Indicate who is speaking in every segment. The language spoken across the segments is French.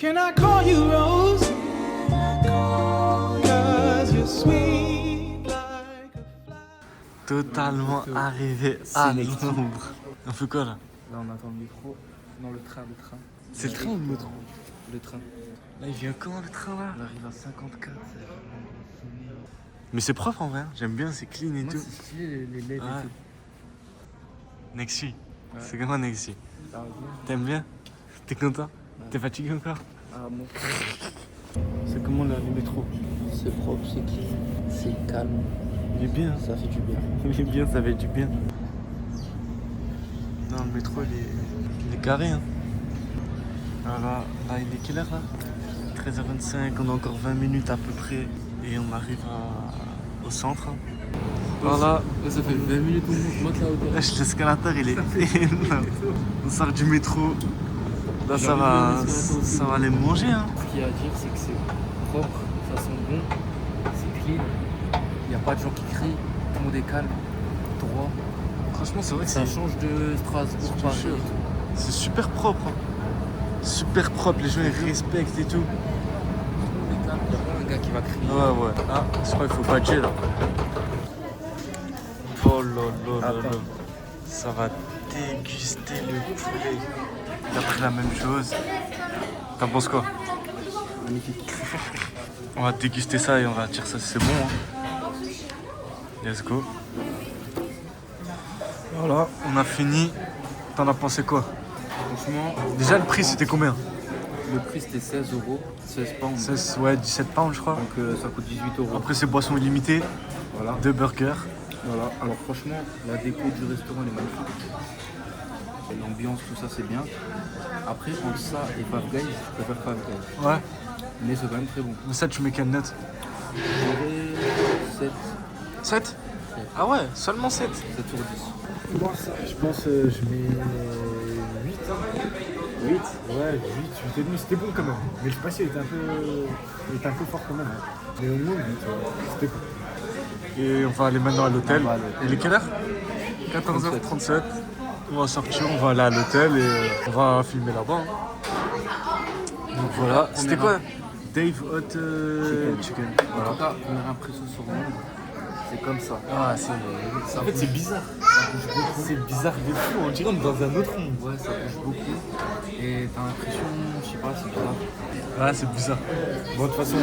Speaker 1: Can I call you Rose? Cause you're sweet like a fly.
Speaker 2: Totalement arrivé à Londres. On fait quoi là?
Speaker 3: Là on attend le métro. Non, le train.
Speaker 2: C'est le train ou le métro?
Speaker 3: Le train.
Speaker 2: Là il vient quand le train là?
Speaker 3: On arrive à 54.
Speaker 2: Mais c'est propre en vrai, j'aime bien, c'est clean et
Speaker 3: Moi,
Speaker 2: tout.
Speaker 3: c'est stylé les LED et
Speaker 2: Ouais.
Speaker 3: tout.
Speaker 2: Nexi,
Speaker 3: Ouais.
Speaker 2: c'est comment Nexi?
Speaker 3: Ça va bien.
Speaker 2: T'aimes bien? T'es content?
Speaker 3: Ouais.
Speaker 2: T'es fatigué encore?
Speaker 3: Ah bon.
Speaker 2: C'est comment là, le métro?
Speaker 3: C'est propre, c'est clean, c'est calme,
Speaker 2: Il est bien,
Speaker 3: ça fait du bien.
Speaker 2: il est bien, ça fait du bien. Non, le métro il est carré hein. Alors là il est quelle heure là? 13h25, on a encore 20 minutes à peu près et on arrive au centre. Hein. Voilà,
Speaker 3: Ça fait 20 minutes qu'on monte la hauteur.
Speaker 2: l'escalator il est énorme. On sort du métro. Là ça va aller manger hein.
Speaker 3: Ce qu'il y a à dire, c'est que c'est propre, ça sent bon, c'est clean, il n'y a pas de gens qui crient, tout le monde est calme, droit.
Speaker 2: Franchement c'est vrai que
Speaker 3: Ça change de Strasbourg,
Speaker 2: Je te
Speaker 3: Paris
Speaker 2: jure.
Speaker 3: et tout.
Speaker 2: c'est super propre. Hein. Super propre, les gens ils respectent et tout.
Speaker 3: Tout le monde est calme, il n'y a pas un gars qui va crier.
Speaker 2: Ouais. Ah, je crois qu'il faut badger là. Oh là là là là. Ça va déguster le poulet. Il a pris la même chose. T'en penses quoi?
Speaker 3: Magnifique.
Speaker 2: On va déguster ça et on va dire ça c'est bon. Hein. Let's go. Voilà, on a fini. T'en as pensé quoi?
Speaker 3: Franchement,
Speaker 2: Déjà le prix c'était combien?
Speaker 3: le prix c'était 16 €, 16 pounds.
Speaker 2: 16, ouais, 17 pounds je crois.
Speaker 3: Donc ça coûte 18 €.
Speaker 2: Après c'est boisson illimitée,
Speaker 3: Voilà.
Speaker 2: 2 burgers.
Speaker 3: Voilà. Alors franchement, la déco du restaurant elle est magnifique. Et l'ambiance, tout ça c'est bien. Après, entre ça et Five Guys, je préfère Five Guys.
Speaker 2: Ouais.
Speaker 3: Mais c'est quand même très bon.
Speaker 2: Mais ça tu mets quelle note?
Speaker 3: Je dirais 7,
Speaker 2: 7? Ah ouais, seulement 7.
Speaker 3: 7 sur 10.
Speaker 4: Moi, ça, je pense je mets 8. Hein. 8. Ouais, 8 et demi, c'était bon quand même. Mais le spatial était un peu fort quand même. Hein. Mais au moins 8, c'était cool.
Speaker 2: Et on va aller maintenant à l'hôtel.
Speaker 3: On va à l'hôtel.
Speaker 2: Il est quelle heure? 14h37. On va sortir, on va aller à l'hôtel et on va filmer là-bas. Hein. Donc voilà, c'était quoi? Dave Hot Chicken.
Speaker 3: En
Speaker 2: Voilà.
Speaker 3: tout cas, première impression sur Londres, c'est comme ça.
Speaker 2: Ah,
Speaker 3: Ça
Speaker 2: en fait,
Speaker 3: bouge-
Speaker 2: c'est bizarre. C'est bizarre de fou, on dirait on est dans un autre monde.
Speaker 3: Ouais, ça bouge beaucoup. Et t'as l'impression, je sais pas, c'est bizarre.
Speaker 2: Ouais, c'est bizarre.
Speaker 4: Bon, de toute façon,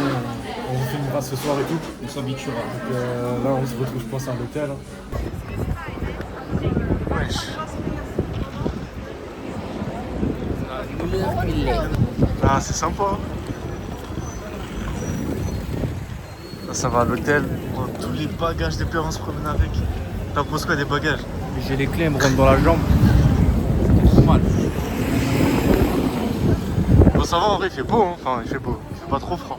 Speaker 4: on finira ce soir et tout.
Speaker 3: On s'habituera.
Speaker 4: Donc là, on se retrouve, je pense, à l'hôtel. Hein.
Speaker 2: Wesh. Ah, c'est sympa. Là, ça va à l'hôtel. On a tous les bagages des pères, on se promène avec. T'en penses quoi des bagages?
Speaker 3: J'ai les clés, elles me rentrent dans la jambe. C'est trop mal.
Speaker 2: Bon, ça va en vrai, il fait beau. Hein. Enfin, il fait beau. Il fait pas trop froid.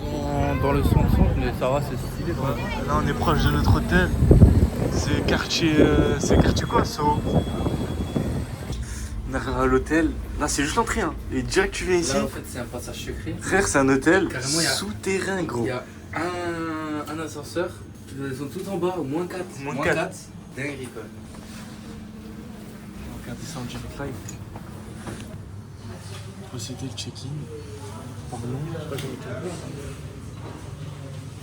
Speaker 3: On n'est pas dans le centre, mais ça va, c'est stylé quand même.
Speaker 2: Là, on est proche de notre hôtel. C'est quartier quoi, Soho? On arrive à l'hôtel. Là, c'est juste l'entrée. Hein. Et direct, tu viens ici.
Speaker 3: Là, en fait, c'est un passage secret.
Speaker 2: Frère, c'est un hôtel
Speaker 3: Carrément, il y a-
Speaker 2: souterrain, gros.
Speaker 3: Il y a un ascenseur. Ils sont tous en bas, au moins 4.
Speaker 2: Moins 4.
Speaker 3: Dinguerie quoi.
Speaker 2: On va regarder ça en direct live. Procéder le check-in. Pardon.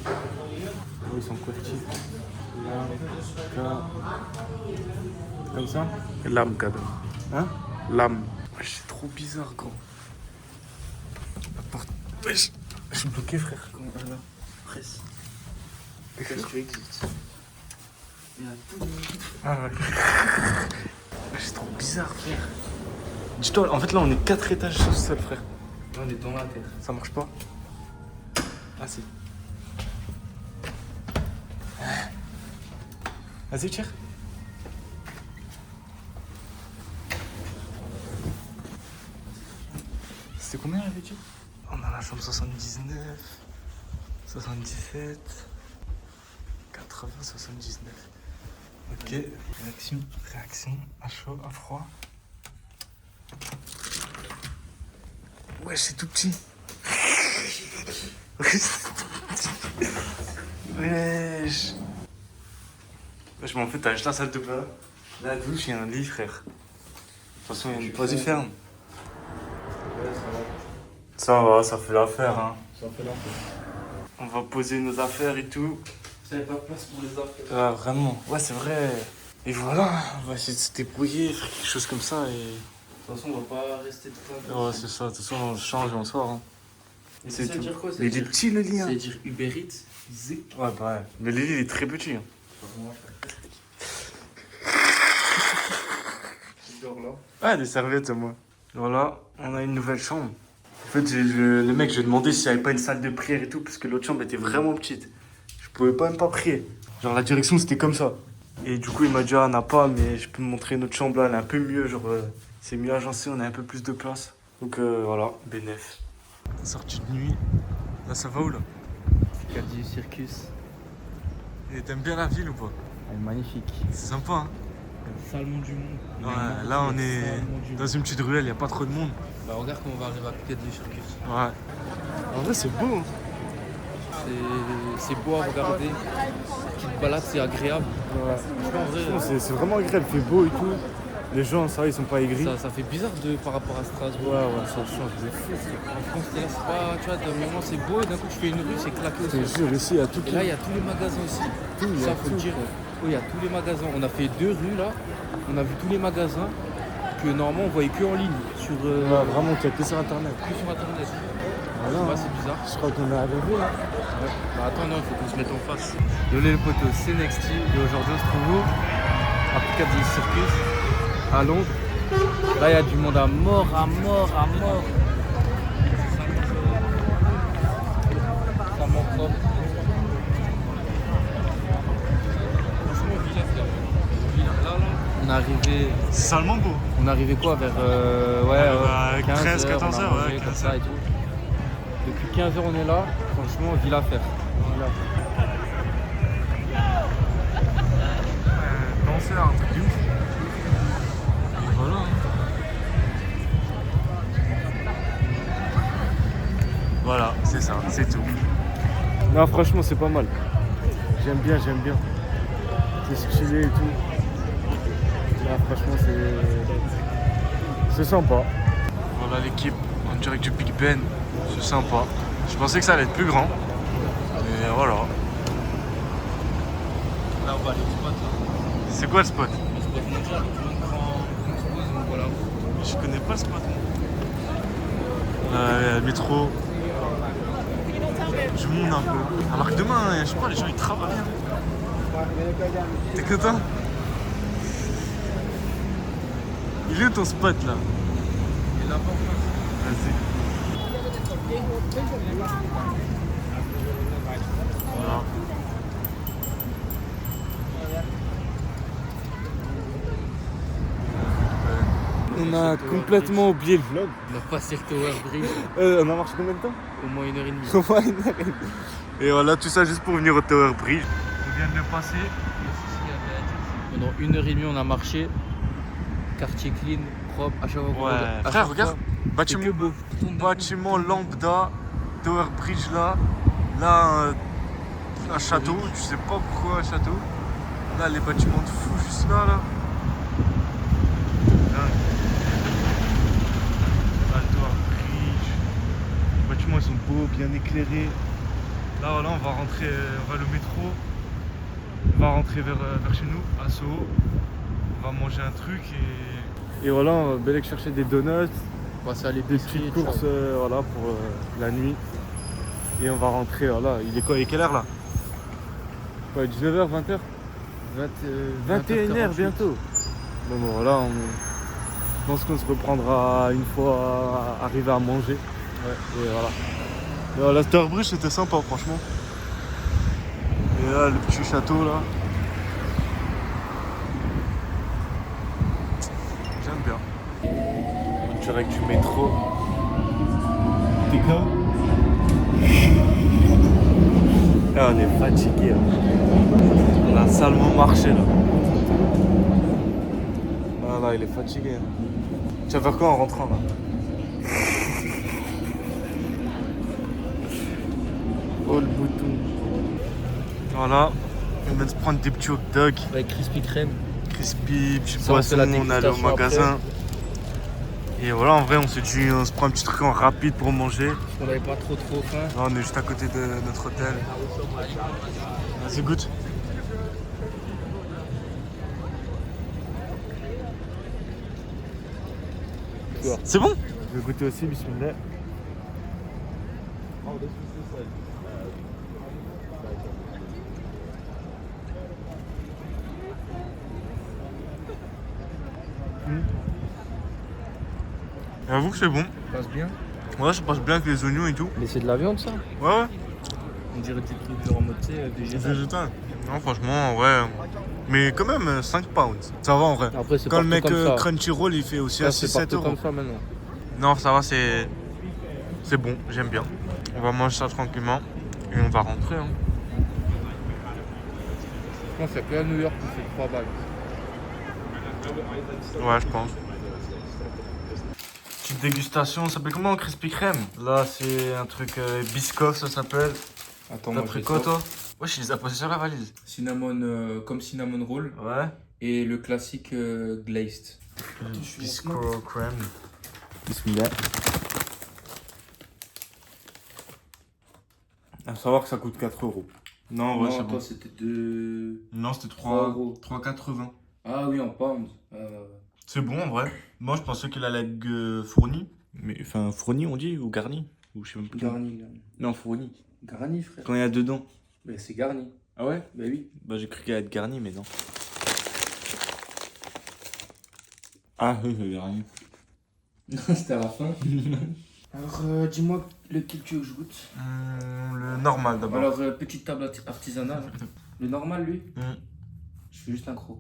Speaker 4: Oh, ils sont courtis. Là, comme ça.
Speaker 2: Lame, cadeau.
Speaker 4: Hein?
Speaker 2: Lame. Wesh, c'est trop bizarre, gros. La porte. Wesh, je suis bloqué, frère.
Speaker 3: Comment là? Presse. Qu'est-ce que tu existes? Il y a tout.
Speaker 2: Ah ouais. Wesh, c'est trop bizarre, frère. Dis-toi, en fait, là, on est 4 étages sur ce sol, frère.
Speaker 3: Là, on est dans la terre.
Speaker 2: Ça marche pas? Ah, si. Vas-y, tire. C'était combien, avait dit? On a la chambre 79, 77, 80, 79. Ok. Réaction, à chaud, à froid. Ouais, c'est tout petit. Wesh. Wesh, mais en fait, t'as juste la salle de bain, la douche et un lit, frère. De toute façon, il y a une... Vas-y, ferme.
Speaker 3: Ouais, ça va.
Speaker 2: Ça va, ça fait l'affaire. Hein.
Speaker 3: Ça fait l'affaire.
Speaker 2: On va poser nos affaires et tout.
Speaker 3: Vous n'avez pas de place pour les affaires.
Speaker 2: Ah, vraiment. Ouais, c'est vrai. Et voilà, on va essayer de se débrouiller, faire quelque chose comme ça et...
Speaker 3: De toute façon, on va pas rester tout le temps.
Speaker 2: Ouais, c'est ça. De toute façon, on change et on sort. Hein.
Speaker 3: Et
Speaker 2: C'est
Speaker 3: ça veut
Speaker 2: tout.
Speaker 3: dire quoi?
Speaker 2: Mais il est petit le lit. Hein.
Speaker 3: C'est dire Uber Eats, Zik.
Speaker 2: Ouais, bah ouais. Mais le lit, il est très petit. Hein.
Speaker 3: Tu dors là.
Speaker 2: Ouais, des serviettes, moi. Voilà, on a une nouvelle chambre. En fait, le mec, je lui ai demandé s'il n'y avait pas une salle de prière et tout, parce que l'autre chambre était vraiment petite. Je pouvais pas même pas prier. Genre, la direction, c'était comme ça. Et du coup, il m'a dit, ah, on n'a pas, mais je peux me montrer une autre chambre là, elle est un peu mieux. Genre, c'est mieux agencé, on a un peu plus de place. Donc voilà, bénéf. Sortie de nuit. Là, ça va où là?
Speaker 3: Caddy Circus.
Speaker 2: Et t'aimes bien la ville ou pas?
Speaker 3: Elle est magnifique.
Speaker 2: C'est sympa, hein?
Speaker 3: Le salement du monde.
Speaker 2: Ouais, là, on est dans une petite ruelle, il n'y a pas trop de monde.
Speaker 3: Bah, regarde comment on va arriver à Caddy Circus.
Speaker 2: Ouais. En vrai, c'est beau. Hein.
Speaker 3: C'est beau à regarder. Petite balade, c'est agréable.
Speaker 4: Ouais.
Speaker 3: Franchement, en vrai,
Speaker 4: C'est vraiment agréable, il fait beau et tout. Les gens, ça va, ils sont pas aigris.
Speaker 3: ça fait bizarre par rapport à Strasbourg.
Speaker 4: Ouais, ça change de fou.
Speaker 3: En France, là, c'est pas, tu vois, d'un moment c'est beau et d'un coup tu fais une rue, c'est claqué
Speaker 4: Je te
Speaker 3: aussi.
Speaker 4: jure, ici, il y a tout
Speaker 3: Et là, il y a tous les magasins aussi.
Speaker 4: il y a
Speaker 3: Ça, faut le
Speaker 4: tout,
Speaker 3: dire.
Speaker 4: quoi.
Speaker 3: Oui, il y a tous les magasins. On a fait 2 rues là. On a vu tous les magasins que normalement on voyait que en ligne. Sur,
Speaker 4: Ouais, vraiment, tu as que sur internet.
Speaker 3: que sur internet.
Speaker 4: Voilà,
Speaker 3: Ouais,
Speaker 4: hein.
Speaker 3: c'est bizarre.
Speaker 4: Je crois qu'on est arrivé là.
Speaker 3: Ouais. Bah attends, non, il faut qu'on se mette en face. Yolé le poteau, c'est Nexty. Et aujourd'hui, on se trouve où? À Piccadilly Circus, à Londres. Là, il y a du monde à mort, à mort, à mort. Ça manque propre. Franchement, Villa, là, on est arrivé.
Speaker 2: C'est salement beau.
Speaker 3: On est arrivé quoi? Vers
Speaker 2: Bah,
Speaker 3: 15
Speaker 2: 13,
Speaker 3: heures,
Speaker 2: 14
Speaker 3: on a
Speaker 2: heures,
Speaker 3: mangé
Speaker 2: ouais,
Speaker 3: comme
Speaker 2: 15
Speaker 3: ça et tout. Depuis 15 heures, on est là. Franchement, ville à faire.
Speaker 2: Danseur, un truc de ouf. Et voilà. Hein. Voilà, c'est ça, c'est tout.
Speaker 4: Non, franchement, c'est pas mal. J'aime bien, j'aime bien. C'est stylé et tout. Là, franchement, c'est sympa.
Speaker 2: Voilà l'équipe en direct du Big Ben. C'est sympa. Je pensais que ça allait être plus grand. Mais voilà.
Speaker 3: Là, on va aller au spot. Là.
Speaker 2: C'est quoi le spot?
Speaker 3: Le spot mondial, tout le monde prend expose, donc voilà.
Speaker 2: Je connais pas le spot. Le métro. Je monte un peu. Alors que demain, je sais pas, les gens ils travaillent. Hein. T'es content? Il est où ton spot là?
Speaker 3: Et là-bas,
Speaker 2: Vas-y. Voilà.
Speaker 4: On a complètement oublié le vlog.
Speaker 3: on a passé le Tower Bridge
Speaker 4: On a marché combien de temps?
Speaker 3: au moins 1h30.
Speaker 4: Au moins une heure et demie.
Speaker 2: Et voilà, tout ça juste pour venir au Tower Bridge. On vient de le passer.
Speaker 3: Pendant 1h30, on a marché. Quartier clean, propre, à chaque fois qu'on
Speaker 2: Ouais,
Speaker 3: regarde- à
Speaker 2: frère,
Speaker 3: chaque
Speaker 2: regarde.
Speaker 3: fois, c'est
Speaker 2: Bâtiment,
Speaker 3: que beau.
Speaker 2: bâtiment lambda, Tower Bridge là. Là, un château, tu sais pas pourquoi un château. Là, les bâtiments de fou juste là. Là, Là, le Tower Bridge. Les bâtiments ils sont beaux, bien éclairés. Là, voilà, on va rentrer, on va le métro. On va rentrer vers chez nous, à Soho. On va manger un truc
Speaker 4: Et voilà, on va Belek chercher des donuts,
Speaker 3: Passer à
Speaker 4: des
Speaker 3: l'épicerie.
Speaker 4: petites courses voilà, pour la nuit. Et on va rentrer, voilà. Il est quoi? Il est quelle heure là? Quoi, 19h, 20h? 21h bientôt. Bon, voilà, je pense qu'on se reprendra une fois arrivé à manger. Ouais. Et voilà.
Speaker 2: et voilà, Tower Bridge c'était sympa franchement. Et là, le petit château là. J'aime bien. En direct du métro. T'es KO? Ah, on est fatigué. On a salement marché là. Voilà, il est fatigué. Tu vas faire quoi en rentrant là?
Speaker 4: Oh le bouton.
Speaker 2: Voilà, on vient de se prendre des petits hot dogs,
Speaker 3: Avec crispy crème.
Speaker 2: crispy, petits
Speaker 3: Ça, on fait
Speaker 2: poissons,
Speaker 3: la
Speaker 2: on est allé au
Speaker 3: dégustation
Speaker 2: magasin. Et voilà, en vrai, on s'est dit, on se prend un petit truc en rapide pour manger.
Speaker 3: On n'avait pas trop faim.
Speaker 2: Là, on est juste à côté de notre hôtel. Vas-y, goûte. C'est bon?
Speaker 4: Je vais goûter aussi, bismillah.
Speaker 2: J'avoue que c'est bon.
Speaker 3: Ça passe bien.
Speaker 2: Ouais, ça passe bien avec les oignons et tout.
Speaker 3: Mais c'est de la viande ça.
Speaker 2: Ouais,
Speaker 3: On dirait des trucs genre en mode végétal.
Speaker 2: végétal. Non, franchement, ouais. Mais quand même, 5 pounds. Ça va en vrai.
Speaker 3: Après c'est
Speaker 2: Quand le mec
Speaker 3: comme ça.
Speaker 2: Crunchyroll, il fait aussi
Speaker 3: Ça,
Speaker 2: à
Speaker 3: c'est
Speaker 2: 6-7
Speaker 3: partout
Speaker 2: euros.
Speaker 3: comme ça maintenant.
Speaker 2: Non, ça va, c'est bon, j'aime bien. On va manger ça tranquillement et on va rentrer. Hein.
Speaker 3: Je pense qu'il y a que à New York qui fait 3 balles.
Speaker 2: Ouais, je pense. Petite dégustation, ça s'appelle comment? Krispy Kreme. Là, c'est un truc Biscoff, ça s'appelle.
Speaker 3: Attends,
Speaker 2: T'as
Speaker 3: moi
Speaker 2: pris
Speaker 3: j'ai
Speaker 2: quoi,
Speaker 3: ça.
Speaker 2: toi? Ouais, je les ai posés sur la valise.
Speaker 3: Cinnamon, comme cinnamon roll.
Speaker 2: Ouais.
Speaker 3: Et le classique glazed.
Speaker 2: Bisco Creme.
Speaker 3: Bismillah.
Speaker 4: À savoir que ça coûte 4 euros.
Speaker 2: Non, ouais, c'est
Speaker 3: Non,
Speaker 2: bon.
Speaker 3: toi c'était de...
Speaker 2: Non, c'était
Speaker 3: 3 euros.
Speaker 2: 3,80.
Speaker 3: Ah oui, en pound.
Speaker 2: C'est bon en vrai. Moi, je pensais qu'il allait être fourni. Mais enfin, fourni, on dit, ou garni? Ou je sais même plus.
Speaker 3: Garni.
Speaker 2: Non, fourni.
Speaker 3: Garni, frère.
Speaker 2: Quand il y a dedans.
Speaker 3: Mais c'est garni.
Speaker 2: Ah ouais?
Speaker 3: Bah oui.
Speaker 2: Bah, j'ai cru qu'il allait être garni, mais non. Ah oui, c'est garni.
Speaker 3: C'était à la fin. Alors, dis-moi lequel tu veux que je goûte.
Speaker 2: Le normal d'abord.
Speaker 3: Alors, petite table artisanale. Le normal, lui, je fais juste un croc.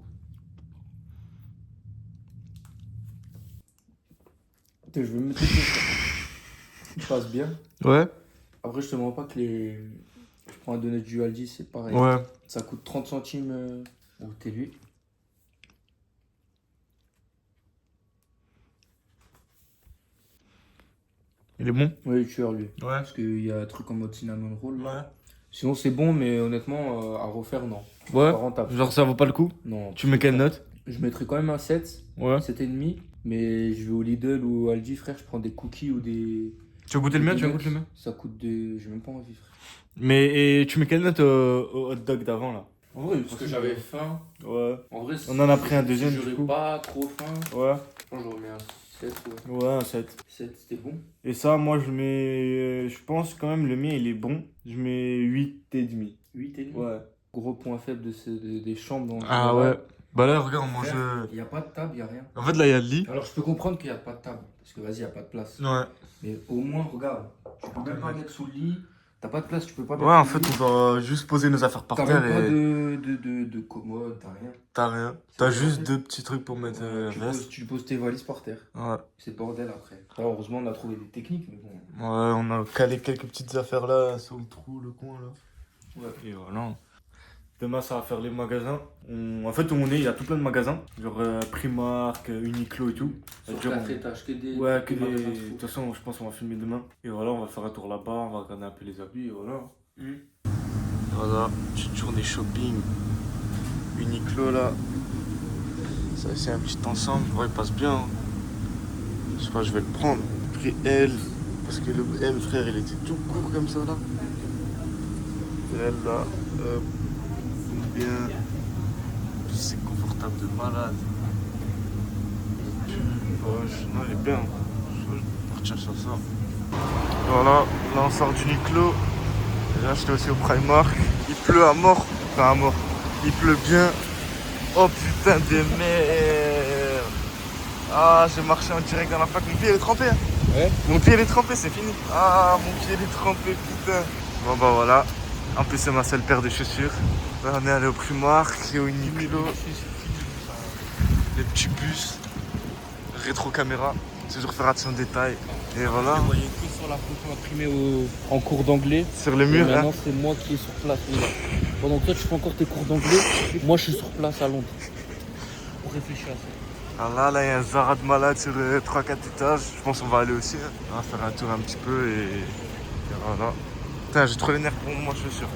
Speaker 3: Attends, je vais me mettre il passe bien.
Speaker 2: Ouais.
Speaker 3: Après, je te mens pas que les... Je prends un donut du Aldi, c'est pareil.
Speaker 2: Ouais.
Speaker 3: Ça coûte 30 centimes. Oh, t'es lui.
Speaker 2: Il est bon?
Speaker 3: Oui, tueur, lui.
Speaker 2: Ouais.
Speaker 3: Parce qu'il y a un truc en mode cinnamon roll. Là.
Speaker 2: Ouais.
Speaker 3: Sinon, c'est bon, mais honnêtement, à refaire, non.
Speaker 2: Ouais.
Speaker 3: Pas rentable.
Speaker 2: Genre, ça vaut pas le coup?
Speaker 3: Non.
Speaker 2: Tu mets quelle note?
Speaker 3: Je mettrais quand même un 7,
Speaker 2: Ouais.
Speaker 3: 7,5. Mais je vais au Lidl ou au Aldi, frère, je prends des cookies ou des...
Speaker 2: Tu vas goûter le mien? Tu vas
Speaker 3: donuts.
Speaker 2: goûter le mien?
Speaker 3: Ça coûte des... J'ai même pas envie, frère.
Speaker 2: Mais et tu mets quelle note au hot dog d'avant là?
Speaker 3: En vrai, parce que j'avais faim.
Speaker 2: Ouais.
Speaker 3: En vrai,
Speaker 2: On en a pris un deuxième,
Speaker 3: si
Speaker 2: du
Speaker 3: j'aurais
Speaker 2: coup.
Speaker 3: pas trop faim,
Speaker 2: Ouais.
Speaker 3: je pense que j'aurais mis un 7, ouais.
Speaker 2: Ouais, un 7.
Speaker 3: 7, c'était bon.
Speaker 2: Et ça, moi, je mets. Je pense quand même le mien, il est bon. Je mets 8,5.
Speaker 3: 8,5.
Speaker 2: Ouais.
Speaker 3: Gros point faible des chambres dans
Speaker 2: Ah ouais. Bah là, regarde, on mange.
Speaker 3: Il n'y a pas de table, il n'y a rien.
Speaker 2: En fait, là, il y a le lit.
Speaker 3: Alors, je peux comprendre qu'il n'y a pas de table. Parce que vas-y, il n'y a pas de place.
Speaker 2: Ouais.
Speaker 3: Mais au moins, regarde. Tu peux même pas mettre sous le lit. T'as pas de place, tu peux pas mettre
Speaker 2: Ouais, en
Speaker 3: sous
Speaker 2: fait,
Speaker 3: le lit.
Speaker 2: on doit juste poser nos affaires par
Speaker 3: T'as
Speaker 2: terre
Speaker 3: même pas
Speaker 2: et.
Speaker 3: de commode, t'as rien.
Speaker 2: T'as rien. T'as juste deux petits trucs pour mettre veste.
Speaker 3: Tu poses tes valises par terre.
Speaker 2: Ouais.
Speaker 3: C'est bordel après. Alors, heureusement, on a trouvé des techniques, mais bon.
Speaker 2: Ouais, on a calé quelques petites affaires là, sur le trou, le coin là.
Speaker 3: Ouais.
Speaker 2: Et voilà. Demain, ça va faire les magasins. En fait, où on est, il y a tout plein de magasins. Genre Primark, Uniqlo et tout.
Speaker 3: Sur
Speaker 2: Genre,
Speaker 3: 4 étages, que des.
Speaker 2: ouais, que
Speaker 3: des
Speaker 2: des.
Speaker 3: magasins de
Speaker 2: De
Speaker 3: fous.
Speaker 2: toute façon, je pense qu'on va filmer demain. Et voilà, on va faire un tour là-bas, on va regarder un peu les habits et voilà. Voilà, petite journée shopping. Uniqlo là. Ça, c'est un petit ensemble. Ouais, il passe bien. Je sais pas, je vais le prendre. J'ai pris L. Parce que le M, frère, il était tout court comme ça là. L là. Hop. Bien. C'est confortable de malade. Non, il est bien. Je vais partir sur ça. Voilà, là on sort du Uniqlo. Déjà, j'étais aussi au Primark. Il pleut à mort. Enfin, à mort. Il pleut bien. Oh putain de merde. Ah, j'ai marché en direct dans la fac. Mon pied il est trempé. Hein.
Speaker 3: Ouais.
Speaker 2: Mon pied il est trempé, c'est fini. Ah, mon pied il est trempé, putain. Bon, bah voilà. En plus, c'est ma seule paire de chaussures. Là, on est allé au Primark et au Uniqlo. Les petits bus. Rétro caméra. Toujours faire attention aux détails. Et voilà.
Speaker 3: Je voyais que sur la photo imprimée en cours d'anglais.
Speaker 2: Sur les
Speaker 3: Et
Speaker 2: murs, hein.
Speaker 3: maintenant, c'est moi qui est sur place. Là. Pendant que toi, tu fais encore tes cours d'anglais, moi, je suis sur place à Londres. Pour réfléchir à ça.
Speaker 2: Ah là, il y a un Zara de malade sur 3-4 étages. Je pense qu'on va aller aussi. Hein. On va faire un tour un petit peu et voilà. Putain, j'ai trop les nerfs pour moi, je suis sûr.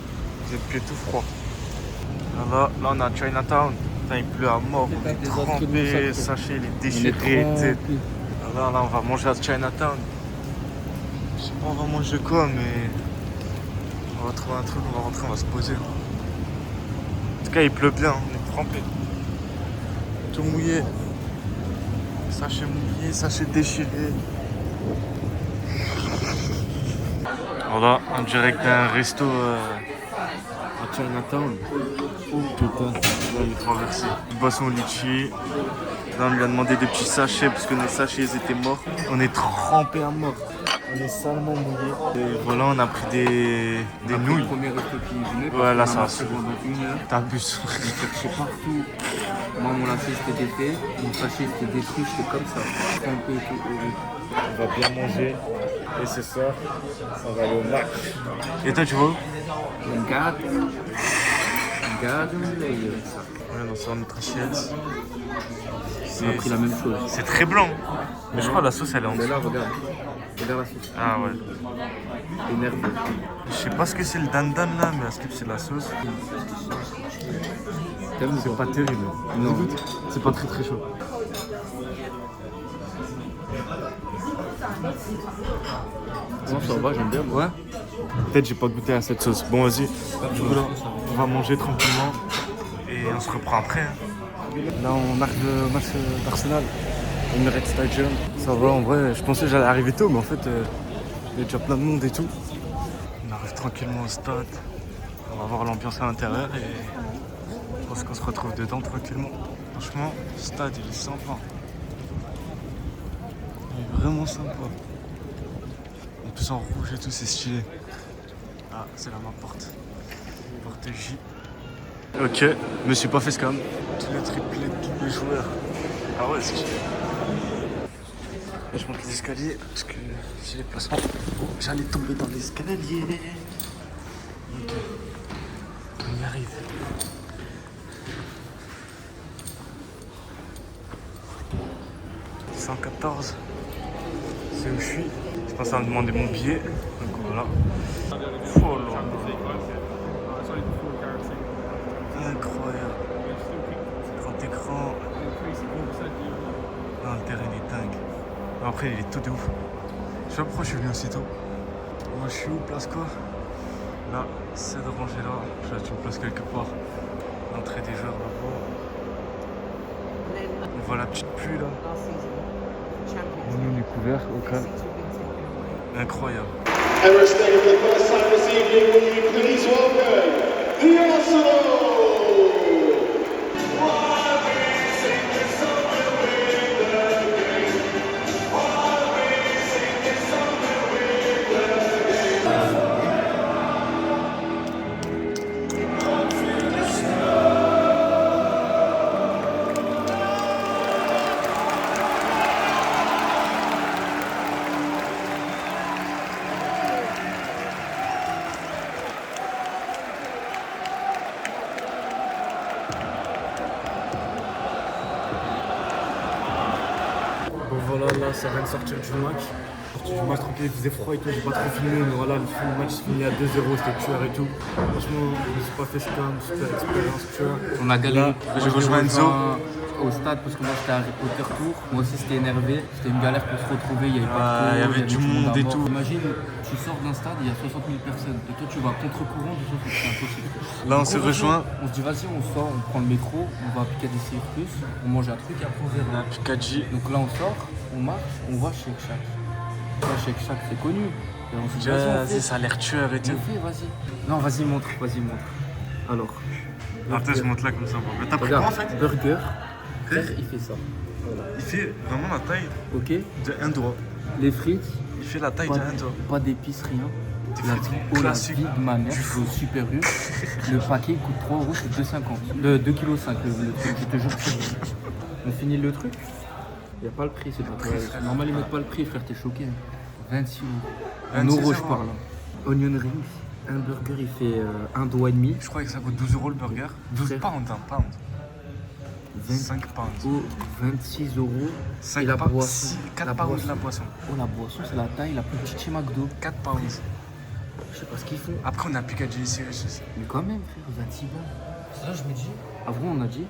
Speaker 2: J'ai le pied tout froid. Voilà, là, on est à Chinatown. Putain, il pleut à mort. On est
Speaker 3: Des autres que nous,
Speaker 2: trempé,
Speaker 3: ça,
Speaker 2: sachez, il est
Speaker 3: On est
Speaker 2: déchiré.
Speaker 3: trempé.
Speaker 2: Là, on va manger à Chinatown. Je sais pas, on va manger quoi, mais on va trouver un truc, on va rentrer, on va se poser. En tout cas, il pleut bien, on est trempé. Tout mouillé. Sachet mouillé, sachet déchiré. Voilà, en direct d'un resto à Chinatown. Oh putain, là, il est traversé. Boisson litchi. Là, on lui a demandé des petits sachets parce que nos sachets ils étaient morts. On est trempé à mort. On est salement mouillé. Et voilà, on a pris des nouilles.
Speaker 3: Le premier resto qui venait.
Speaker 2: Ouais, là,
Speaker 3: on a
Speaker 2: ça
Speaker 3: marché
Speaker 2: va.
Speaker 3: pendant 1 heure.
Speaker 2: T'abuses.
Speaker 3: On cherchait partout. Moi, mon lacet c'était fait, mon sachet c'était détruit, j'étais comme ça. Trempé et tout.
Speaker 2: On va bien manger. Et ce soir, on va aller au Mac. Et toi, tu vas où?
Speaker 3: Regarde.
Speaker 2: Ouais, dans sur notre assiette.
Speaker 3: On a pris la même chose.
Speaker 2: C'est très blanc. Mais je crois que la sauce, elle est en
Speaker 3: Mais
Speaker 2: dessous.
Speaker 3: là, regarde. Regarde la sauce.
Speaker 2: Ah ouais.
Speaker 3: Énervé.
Speaker 2: Je sais pas ce que c'est le dandan là, mais à ce que c'est la sauce.
Speaker 3: T'aimes
Speaker 2: C'est pas terrible.
Speaker 3: Non.
Speaker 2: C'est pas très très chaud.
Speaker 3: Non, ça va, j'aime bien.
Speaker 2: Ouais. Peut-être j'ai pas goûté à cette sauce. Bon, vas-y. Du coup, là, on va manger tranquillement et on se reprend après. Hein. Là, on arrive au match d'Arsenal, au Emirates Stadium. Ça va, en vrai, je pensais que j'allais arriver tôt, mais en fait, il y a déjà plein de monde et tout. On arrive tranquillement au stade. On va voir l'ambiance à l'intérieur et je pense qu'on se retrouve dedans tranquillement. Franchement, le stade, il est sympa. Il est vraiment sympa. En plus en rouge et tout, c'est stylé. Ah, c'est là ma porte. Porte J. Ok, me suis pas fait scam. Tous les triplés, tous les joueurs. Ah ouais, c'est stylé. Et je monte les escaliers parce que j'ai les placements. Oh, j'allais tomber dans l'escalier. Ok. On y arrive. « 114, c'est où je suis. Je pense à me demander mon billet. Donc voilà. Oh là là. Incroyable. Grand écran. Ah, le terrain est dingue. Après, il est tout de ouf. Je sais pas pourquoi je suis venu aussi tôt. Moi, je suis où, place quoi? Là, cette rangée là. Je vais une place quelque part. L'entrée des joueurs là-bas. On voit la petite pluie là. On est couvert au calme. Incroyable.
Speaker 1: Emirates Stadium for the first time this evening. Will you please welcome the Arsenal?
Speaker 4: Bon voilà, là ça vient de sortir du match. Sortir du match tranquille, il faisait froid et tout, j'ai pas trop filmé, mais voilà, le match s'est fini à 2-0, c'était tueur et tout. Franchement, je me suis pas fait scam, super expérience, tueur.
Speaker 3: On a galéré.
Speaker 2: J'ai rejoint Enzo.
Speaker 3: Au stade parce que moi j'étais au retour. Moi aussi c'était énervé. C'était une galère pour se retrouver. Il y avait pas de
Speaker 2: Ouais, il y avait du monde
Speaker 3: à
Speaker 2: et
Speaker 3: mort.
Speaker 2: tout.
Speaker 3: Imagine, tu sors d'un stade, il y a 60 000 personnes. Et toi tu vas contre-courant, c'est impossible.
Speaker 2: Là, on s'est rejoint.
Speaker 3: On se dit vas-y, on sort, on prend le métro, on va à Piccadilly Circus, on mange un truc et après on verra.
Speaker 2: Pikachu.
Speaker 3: Donc là on sort, on marche, on va chez Shaq. Là chez Shaq c'est connu. Et on se dit vas-y, on fait.
Speaker 2: Vas-y, ça a l'air tueur et tout.
Speaker 3: On fait, vas-y. Non, vas-y, montre, vas-y, montre. Alors,
Speaker 2: Attends, je monte là comme ça. Mais t'as pris quoi en
Speaker 3: regarde,
Speaker 2: fait?
Speaker 3: burger. Frère, il fait ça.
Speaker 2: Il fait vraiment la taille
Speaker 3: Ok.
Speaker 2: de un doigt.
Speaker 3: Les frites,
Speaker 2: Il fait la taille
Speaker 3: pas,
Speaker 2: de un doigt.
Speaker 3: pas d'épices, rien.
Speaker 2: Des
Speaker 3: La
Speaker 2: frites
Speaker 3: oh, la
Speaker 2: classiques.
Speaker 3: vie de ma mère,
Speaker 2: Du
Speaker 3: je vais au Super U. Le paquet coûte 3 €, c'est 2,50. 2,5 kg le truc, je te jure. On finit le truc. Il n'y a pas le prix, c'est pas vrai. C'est normal, ils mettent pas le prix, frère, t'es choqué. 26 €. En
Speaker 2: 26
Speaker 3: euros, je
Speaker 2: €.
Speaker 3: parle. Onion rings. Un burger, il fait 1,5 doigt.
Speaker 2: Je crois que ça coûte 12 € le burger. 12
Speaker 3: Frère.
Speaker 2: pounds, un pound. 5 pounds.
Speaker 3: Oh, 26 €.
Speaker 2: 5
Speaker 3: Et la
Speaker 2: pounds.
Speaker 3: boisson.
Speaker 2: 4
Speaker 3: La
Speaker 2: pounds
Speaker 3: boisson.
Speaker 2: la boisson.
Speaker 3: Oh, la boisson, c'est la taille la plus petite chez McDo.
Speaker 2: 4 pounds.
Speaker 3: Je sais pas ce qu'ils font.
Speaker 2: Après, on a Pikachu Sirius aussi.
Speaker 3: Mais quand même, frère, 26 balles. C'est là, je me dis. Avant, on a dit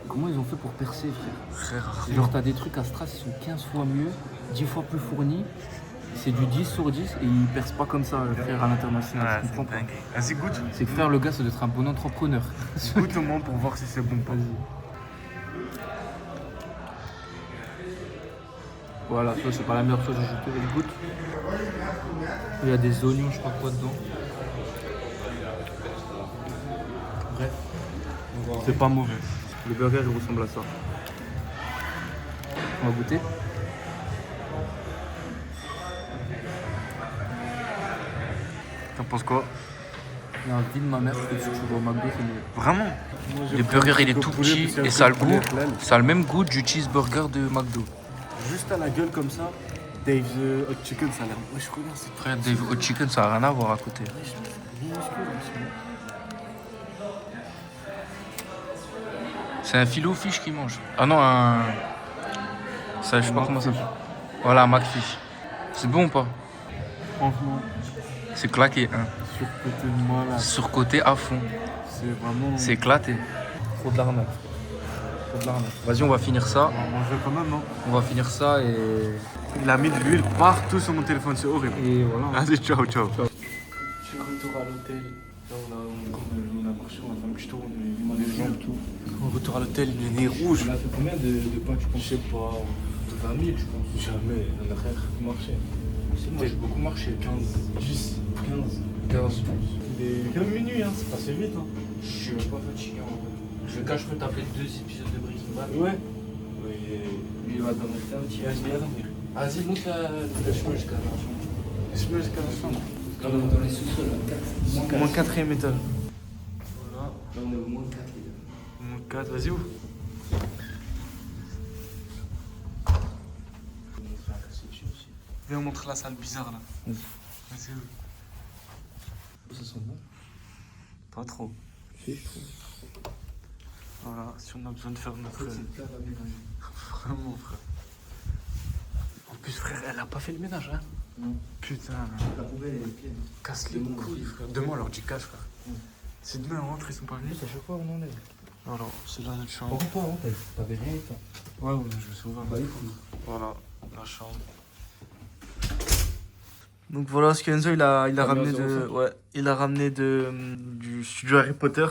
Speaker 3: Comment ils ont fait pour percer, frère?
Speaker 2: Frère,
Speaker 3: Genre, t'as des trucs à Stras, ils sont 15 fois mieux, 10 fois plus fournis. C'est du 10 sur 10 et ils percent pas comme ça, frère, à l'international.
Speaker 2: Ouais,
Speaker 3: je
Speaker 2: c'est
Speaker 3: comprends pas.
Speaker 2: dingue. Vas-y, goûte.
Speaker 3: C'est que, frère, le gars, ça doit être un bon entrepreneur.
Speaker 2: Goûte au moins pour voir si c'est bon ou pas.
Speaker 3: Voilà, ça, c'est pas la meilleure chose à ajouter. Il goûte. Il y a des oignons, je sais pas quoi dedans. Bref.
Speaker 2: C'est pas mauvais.
Speaker 3: Le burger, il ressemble à ça. On va goûter.
Speaker 2: T'en penses quoi?
Speaker 3: Il y a un vie de ma mère, je trouve que si tu vas au McDo, c'est mieux.
Speaker 2: Vraiment?
Speaker 3: Le burger, il est tout petit et ça a le goût. Ça a le même goût du cheeseburger de McDo.
Speaker 2: Juste à la gueule comme ça, Dave's Hot Chicken, ça a l'air. Ouais, je regarde, c'est
Speaker 3: Frère, Dave Hot Chicken, ça a rien à voir à côté. C'est un filet au fish qu'il mange. Ah non, un. Ça, je sais pas comment ça s'appelle. Voilà, un McFish. C'est bon ou pas?
Speaker 2: franchement,
Speaker 3: C'est claqué, hein.
Speaker 2: surcoté de moi là.
Speaker 3: Surcoté à fond.
Speaker 2: C'est vraiment.
Speaker 3: C'est éclaté. Trop de l'arnaque. Trop de l'arnaque. Vas-y, on va finir ça.
Speaker 2: On va manger quand même, non?
Speaker 3: On va finir ça et.
Speaker 2: Il a mis de l'huile partout sur mon téléphone, c'est horrible.
Speaker 3: Et voilà.
Speaker 2: Vas-y, ciao, ciao.
Speaker 3: Ciao.
Speaker 2: Je suis retour à l'hôtel. Là, on a marché, on a fait un petit tour, on a les jambes, tout. On retour à l'hôtel, le nez rouge.
Speaker 4: On a fait combien de pas, tu penses?
Speaker 2: Je sais pas,
Speaker 4: 20 000, je pense.
Speaker 2: jamais, un frère.
Speaker 4: Marché. C'est moi, j'ai beaucoup marché.
Speaker 2: 15, 10,
Speaker 3: 15.
Speaker 2: Il est comme minuit, hein, c'est passé vite. Hein.
Speaker 3: Je suis même pas fatigué en vrai. Je cache, je peux taper 2 épisodes de Breaking Bad.
Speaker 2: Ouais.
Speaker 3: Lui, il va t'en mettre un petit.
Speaker 2: Vas-y, viens dormir.
Speaker 3: Vas-y, monte le chemin jusqu'à la chambre.
Speaker 2: Je me jusqu'à la chambre.
Speaker 3: Là, on est dans les sous-sols, là.
Speaker 2: Moins 4ème étage.
Speaker 3: Voilà. Là, on est au moins 4, les gars.
Speaker 2: Moins 4, vas-y, ouvre. Viens, on montre la salle bizarre là. Vas-y, ouvre.
Speaker 3: Ça sent bon.
Speaker 2: Pas trop.
Speaker 3: Si, je trouve.
Speaker 2: Voilà, si on a besoin de faire notre.
Speaker 3: C'est une cave à ménager.
Speaker 2: Vraiment, frère. En plus, frère, elle a pas fait le ménage, hein.
Speaker 3: Non.
Speaker 2: Putain,
Speaker 3: La poubelle, elle est pleine.
Speaker 2: casse les couilles, frère. Demain, on leur dit cash, frère. Si demain on rentre, ils sont pas venus.
Speaker 3: À chaque fois, on enlève.
Speaker 2: Alors, c'est là notre chambre.
Speaker 3: Par contre, toi, t'avais rien, toi.
Speaker 2: Ouais, ouais, je me souviens.
Speaker 3: Bah, écoute.
Speaker 2: Voilà, la chambre. Donc voilà, ce qu'Enzo il a ramené de. Ouais, il a ramené du studio Harry Potter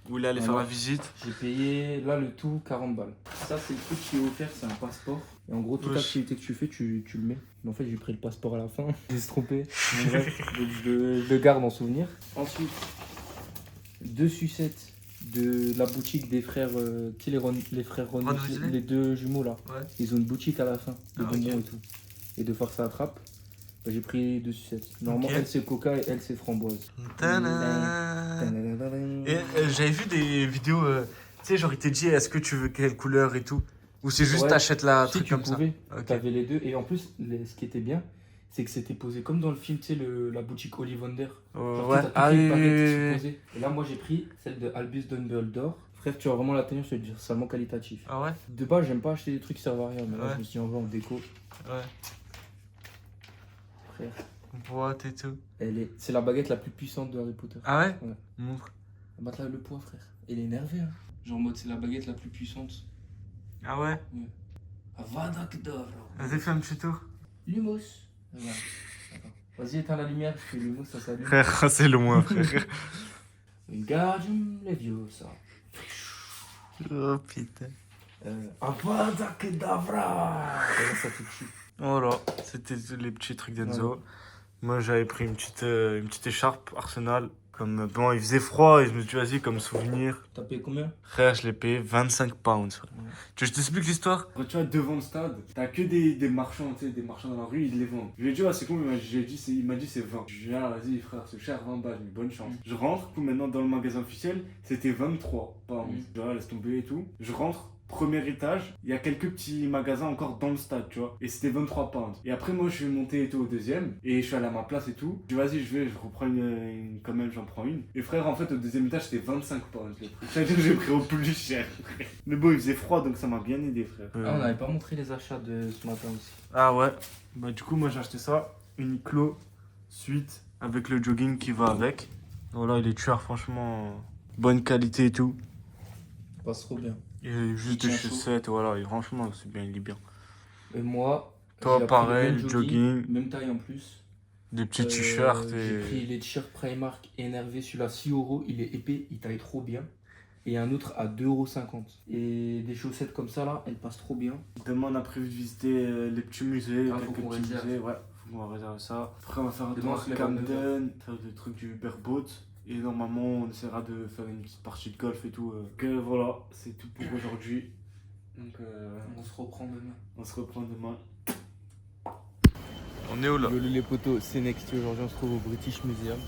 Speaker 2: où il est allé faire la visite.
Speaker 3: J'ai payé là le tout 40 balles. Ça, c'est le truc qui est offert, c'est un passeport. Et en gros, toute
Speaker 2: Wesh.
Speaker 3: activité que tu fais, tu le mets. Mais en fait, j'ai pris le passeport à la fin. J'ai se trompé. Mais bref, donc je le garde en souvenir. Ensuite, 2 sucettes de la boutique des frères. Tu sais, les frères Ron,
Speaker 2: Ron Weasley.
Speaker 3: les 2 jumeaux là.
Speaker 2: Ouais.
Speaker 3: Ils ont une boutique à la fin, de
Speaker 2: Ah,
Speaker 3: bonbons
Speaker 2: ok.
Speaker 3: et tout. Et de force à attrape. Bah, j'ai pris 2 sucettes. Normalement,
Speaker 2: Ok.
Speaker 3: elle c'est coca et elle c'est framboise.
Speaker 2: Et j'avais vu des vidéos, tu sais, genre il t'a dit est-ce que tu veux quelle couleur et tout. Ou c'est juste
Speaker 3: Ouais.
Speaker 2: t'achètes la
Speaker 3: Si
Speaker 2: truc
Speaker 3: tu
Speaker 2: comme
Speaker 3: pouvais,
Speaker 2: ça. Ok.
Speaker 3: t'avais les deux. Et en plus, ce qui était bien, c'est que c'était posé comme dans le film, tu sais, la boutique Ollivander. Genre,
Speaker 2: Ouais,
Speaker 3: t'as
Speaker 2: ah
Speaker 3: toutes
Speaker 2: oui,
Speaker 3: les
Speaker 2: oui,
Speaker 3: paquettes qui
Speaker 2: oui,
Speaker 3: sont
Speaker 2: oui.
Speaker 3: posées. Et là, moi, j'ai pris celle de Albus Dumbledore. Frère, tu vas vraiment la tenir, je te dis, c'est vraiment qualitatif.
Speaker 2: Ah ouais?
Speaker 3: De base, j'aime pas acheter des trucs qui servent à rien, mais là,
Speaker 2: Ouais.
Speaker 3: je me suis dit, en vrai, en déco,
Speaker 2: Ouais.
Speaker 3: frère,
Speaker 2: Boîte et tout.
Speaker 3: c'est la baguette la plus puissante de Harry Potter.
Speaker 2: Ah ouais?
Speaker 3: Ouais.
Speaker 2: Montre.
Speaker 3: Bah, là, le poids, frère. Elle est énervée, hein. Genre, en mode, c'est la baguette la plus puissante.
Speaker 2: Ah ouais?
Speaker 3: Avada Kedavra.
Speaker 2: Vas-y, fais un petit tour.
Speaker 3: Lumos. Regarde. Attends. Vas-y, éteins la lumière, parce que Lumos, ça s'allume.
Speaker 2: Frère, c'est loin, frère.
Speaker 3: Wingardium Leviosa.
Speaker 2: Oh putain.
Speaker 3: Avada Kedavra. Et là, ça te tue.
Speaker 2: Voilà, c'était les petits trucs d'Enzo. Moi, j'avais pris une petite écharpe Arsenal. Comme, bon, il faisait froid et je me suis dit, vas-y, comme souvenir.
Speaker 3: T'as payé combien?
Speaker 2: Frère, je l'ai payé 25 pounds. Frère. Tu veux que je t'explique l'histoire?
Speaker 4: Quand tu vois devant le stade, t'as que des marchands, tu sais, des marchands dans la rue, ils les vendent. Je lui ai dit, ah, c'est combien? Il m'a dit c'est 20. Je lui ai dit, ah, vas-y frère, c'est cher, 20 balles, mais bonne chance. Je rentre, coup maintenant dans le magasin officiel, c'était 23 pounds. Je dis, ah, laisse tomber et tout. Je rentre. Premier étage, il y a quelques petits magasins encore dans le stade, tu vois. Et c'était 23 pounds. Et après, moi, je suis monté et tout au deuxième. Et je suis allé à ma place et tout. Je dis, vas-y, je reprends quand même, j'en prends une. Et frère, en fait, au deuxième étage, c'était 25 pounds. C'est-à-dire que j'ai pris au plus cher. Mais bon, il faisait froid, donc ça m'a bien aidé, frère.
Speaker 3: Ah, on n'avait pas montré les achats de ce matin aussi.
Speaker 2: Ah ouais. Bah, du coup, moi, j'ai acheté ça. Uniqlo Suite avec le jogging qui va avec. Voilà, il est tueur, franchement. Bonne qualité et tout.
Speaker 3: Ça passe trop bien.
Speaker 2: Et juste
Speaker 3: Il
Speaker 2: des
Speaker 3: tient chaud.
Speaker 2: chaussettes, voilà. Et franchement, c'est bien, il est bien.
Speaker 3: Et moi,
Speaker 2: Toi,
Speaker 3: j'ai appris
Speaker 2: pareil,
Speaker 3: le même
Speaker 2: jogging.
Speaker 3: même taille en plus.
Speaker 2: Des petits t-shirts
Speaker 3: J'ai pris
Speaker 2: et.
Speaker 3: les t-shirts Primark énervé, celui-là 6€, il est épais, il taille trop bien. Et un autre à 2,50€. Et des chaussettes comme ça là, elles passent trop bien.
Speaker 2: Demain, on a prévu de visiter les petits musées,
Speaker 3: Ah, faut
Speaker 2: quelques
Speaker 3: qu'on
Speaker 2: petits
Speaker 3: réserve.
Speaker 2: musées. Ouais, faut qu'on réserve ça. Après, on va faire un
Speaker 3: Demain,
Speaker 2: tour
Speaker 3: on se
Speaker 2: à
Speaker 3: lève à 9
Speaker 2: Camden, faire des trucs du Uberboat. Et normalement, on essaiera de faire une petite partie de golf et tout. Donc voilà, c'est tout pour aujourd'hui. Donc
Speaker 3: On se reprend demain.
Speaker 2: on se reprend demain. On est où là?
Speaker 3: Les potos, c'est Nexty. Aujourd'hui, on se trouve au British Museum.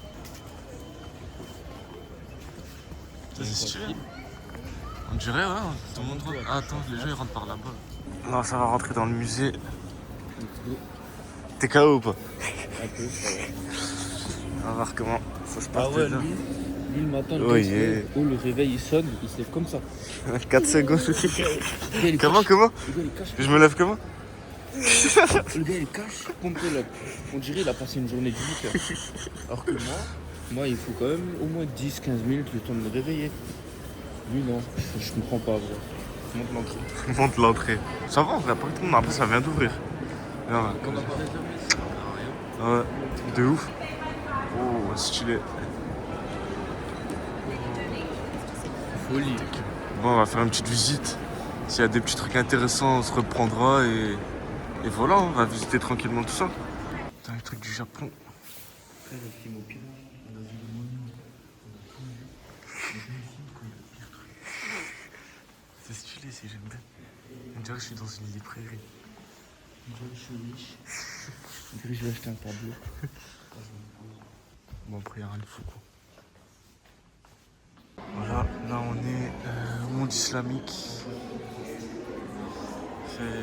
Speaker 2: Ça, c'est stylé. On dirait, ouais, tout le monde rentre. Ah, attends, les gens ils rentrent par là-bas. Non, ça va rentrer dans le musée. T'es KO ou pas?
Speaker 3: Un peu, ça va.
Speaker 2: On va voir comment ça se passe.
Speaker 3: Ah ouais,
Speaker 2: déjà.
Speaker 3: lui le matin,
Speaker 2: Oh, yeah.
Speaker 3: le réveil il sonne, il se lève comme ça.
Speaker 2: 4 secondes.
Speaker 3: Le gars, il
Speaker 2: Comment,
Speaker 3: cache.
Speaker 2: comment?
Speaker 3: Le gars, il cache.
Speaker 2: Je me lève comment?
Speaker 3: Le gars, il cache. Pompe-le. On dirait qu'il a passé une journée de 8 heures. Alors que moi, il faut quand même au moins 10-15 minutes le temps de me réveiller. Lui, non, je comprends pas, vrai. Monte l'entrée.
Speaker 2: Monte l'entrée. Ça va, on va pas tout le monde. Après, ça vient d'ouvrir. Là,
Speaker 3: On n'a pas réservé ça.
Speaker 2: ouais, de ouf. Oh, stylé.
Speaker 3: Folie.
Speaker 2: Bon, on va faire une petite visite. S'il y a des petits trucs intéressants, on se reprendra et voilà, on va visiter tranquillement tout ça. Putain, les trucs du Japon. C'est stylé, si j'aime bien. On dirait que je suis dans une librairie.
Speaker 3: Je vais acheter un tableau.
Speaker 2: Bon, après, il n'y a rien de fou, quoi. Voilà, là, on est au monde islamique.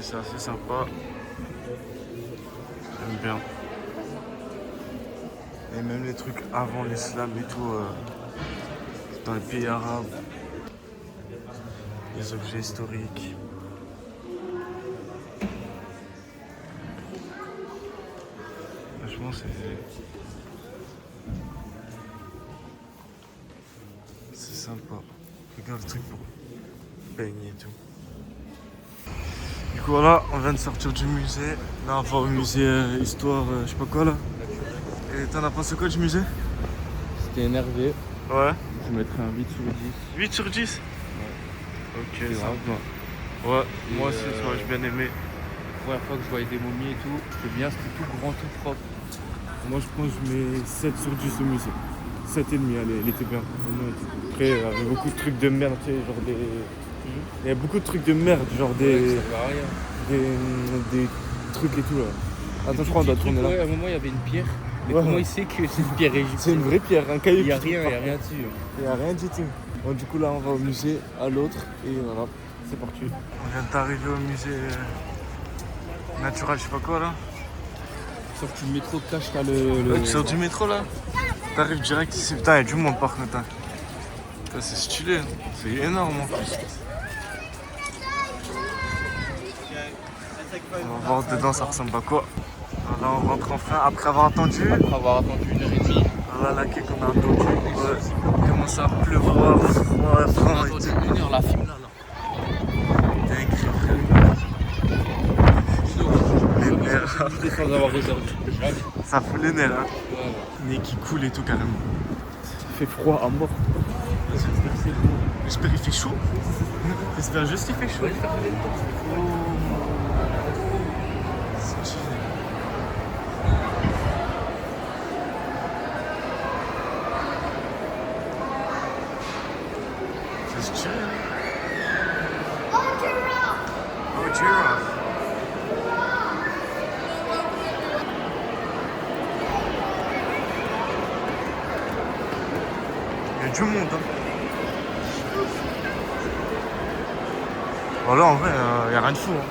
Speaker 2: C'est assez sympa. J'aime bien. Et même les trucs avant l'islam et tout, dans les pays arabes. Les objets historiques. Franchement, c'est sympa. Regarde le truc pour baigner et tout. Du coup, voilà, on vient de sortir du musée. Là, on va au musée histoire, je sais pas quoi là. Et t'en as pensé quoi du musée?
Speaker 3: C'était énervé.
Speaker 2: Ouais.
Speaker 3: Je mettrais un 8 sur 10.
Speaker 2: 8 sur 10? Ok,
Speaker 3: C'est grave.
Speaker 2: Ouais,
Speaker 3: Et
Speaker 2: moi aussi, j'ai bien aimé.
Speaker 3: Première fois que je voyais des momies et tout, c'était bien, c'était tout grand, tout propre.
Speaker 4: Moi je pense que je mets 7 sur 10 au musée. 7,5, allez, elle était bien. Vraiment, elle était bien. Après, il y avait beaucoup de trucs de merde, tu sais, genre des. Il y a beaucoup de trucs de merde, genre des.
Speaker 3: Ça va à rien.
Speaker 4: Des trucs et tout là. Attends, je crois qu'on doit tourner là.
Speaker 3: Ouais, à un moment il y avait une pierre. Mais
Speaker 4: Ouais.
Speaker 3: comment il sait que c'est une pierre égyptienne?
Speaker 4: C'est une vraie pierre, un caillou.
Speaker 3: Il y a
Speaker 4: qui
Speaker 3: rien,
Speaker 4: tombe
Speaker 3: il y a
Speaker 4: par
Speaker 3: rien
Speaker 4: terre.
Speaker 3: dessus.
Speaker 4: Il n'y a rien du tout. Bon, du coup, là, on va au musée, à l'autre, et voilà, c'est parti.
Speaker 2: On vient d'arriver au musée naturel, je sais pas quoi là.
Speaker 3: Sorti du métro, cache t'as le.
Speaker 2: Ouais, tu sors du métro là. T'arrives direct ici. Putain, il y a du monde par contre. Hein. Putain, c'est stylé, hein. C'est énorme en plus. On va voir dedans, ça ressemble à quoi. Là, on rentre enfin après avoir attendu.
Speaker 3: Après avoir attendu 1h30.
Speaker 2: Voilà la quai qu'on a attendu. Ouais. Il commence à pleuvoir, froid,
Speaker 3: On a
Speaker 2: vent et
Speaker 3: attendu
Speaker 2: tout.
Speaker 3: 1 heure la film là.
Speaker 2: Les nerfs.
Speaker 3: C'était sans avoir réservé.
Speaker 2: Ça fout les nerfs. Hein.
Speaker 3: Voilà.
Speaker 2: Nez qui coule et tout carrément.
Speaker 4: Ça fait froid à mort.
Speaker 2: J'espère qu'il fait chaud. J'espère juste qu'il fait chaud. C'est stylé. C'est stylé. Hein. Oh, giraffe. Il y a du monde. Hein. Voilà, en vrai, il n'y a rien de fou. Hein.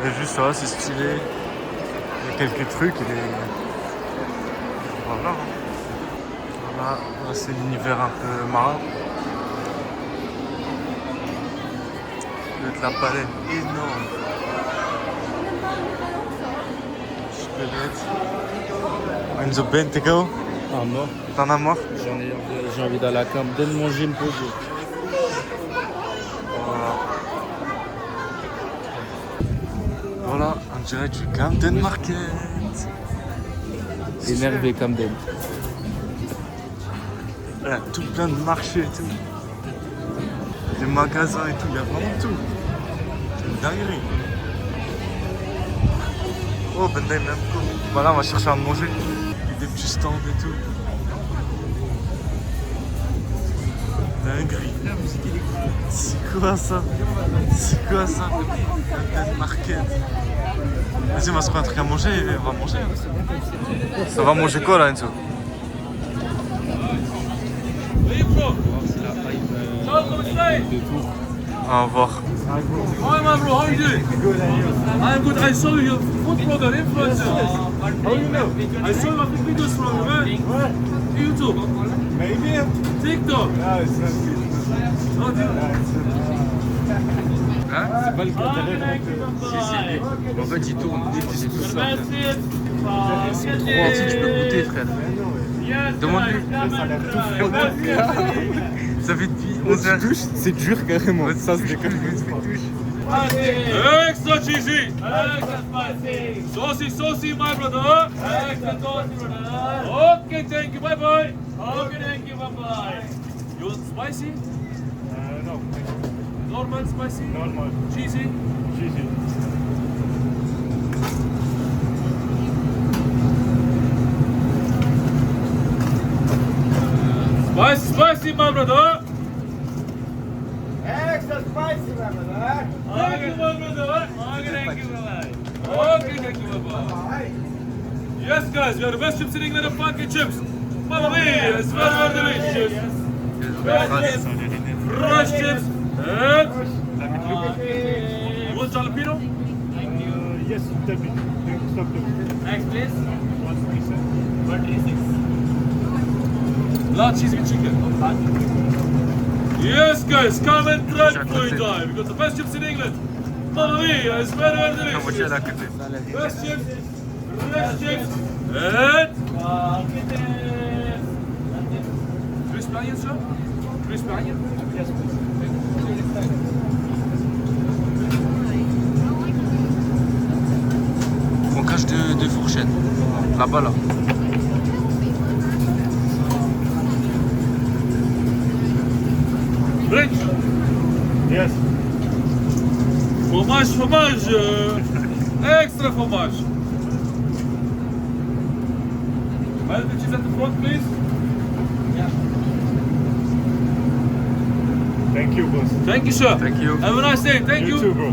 Speaker 2: Il y a juste ça, c'est stylé. Il y a quelques trucs. Et... Voilà. Hein. Voilà, là, c'est l'univers un peu marin. La palette énorme. Squelette. Enzo Ben, t'es KO?
Speaker 3: Ah, mort.
Speaker 2: T'en as marre?
Speaker 3: J'ai envie d'aller à la cam, de manger, me poser.
Speaker 2: Voilà. On dirait du Camden Market.
Speaker 3: Énervé Camden.
Speaker 2: Ouais, tout plein de marchés et tout. Des magasins et tout, il y a vraiment tout. C'est une dinguerie. Oh, ben même quoi. Voilà, on va chercher à manger. Il y a des petits stands et tout. Dinguerie. C'est quoi ça? C'est quoi ça? Camden Market. Vas-y, on va se prendre un truc à manger et on va manger. Ça va manger quoi là, Enzo?
Speaker 3: De tout.
Speaker 2: On va voir.
Speaker 5: Hi, my bro. How are you doing? I'm good. I saw your food blogger influencer. How you know? I saw my videos from you, man. YouTube.
Speaker 1: Maybe.
Speaker 5: TikTok. Oh,
Speaker 3: C'est pas le cas derrière. Si, c'est lui. En fait, il tourne. C'est tout ça. C'est trop anti, tu peux goûter, frère. Demande-lui.
Speaker 2: Ça fait depuis 11 heures.
Speaker 3: C'est dur carrément. Ça, c'est déconne.
Speaker 5: Extra cheesy. Extra spicy. Saucy, my brother. Extra saucy, brother. Okay, thank you. Bye bye. Okay, thank you. Bye bye. You want spicy?
Speaker 1: No.
Speaker 5: Normal spicy?
Speaker 1: Normal.
Speaker 5: Cheesy?
Speaker 1: Cheesy.
Speaker 5: Spicy, my brother.
Speaker 1: Extra spicy, my brother.
Speaker 5: Thank you, my brother. Okay, thank you, bye. Okay, thank you, bye. Yes, guys, we are the best chips in England of pumpkin chips. Mamma mia, it's very, very delicious. Fresh chips. And you want jalapeno?
Speaker 1: Yes, tell me. Stop them.
Speaker 5: Next, please.
Speaker 1: 137.
Speaker 5: 136. Large cheese with chicken. Yes, guys, come and try it for your time. We got the best chips in England. Mamma mia, it's very, very delicious. Best chips, fresh chips, and crispy onion, sir? Crispy onion? Yes, please.
Speaker 2: On cache de fourchettes. Là-bas, là.
Speaker 5: French.
Speaker 1: Yes.
Speaker 5: Fromage. Extra fromage. Melt the cheese at the front, please.
Speaker 1: Thank you, boss.
Speaker 5: Thank you, sir.
Speaker 2: Thank you.
Speaker 5: Have a nice day. Thank you.
Speaker 1: too, bro.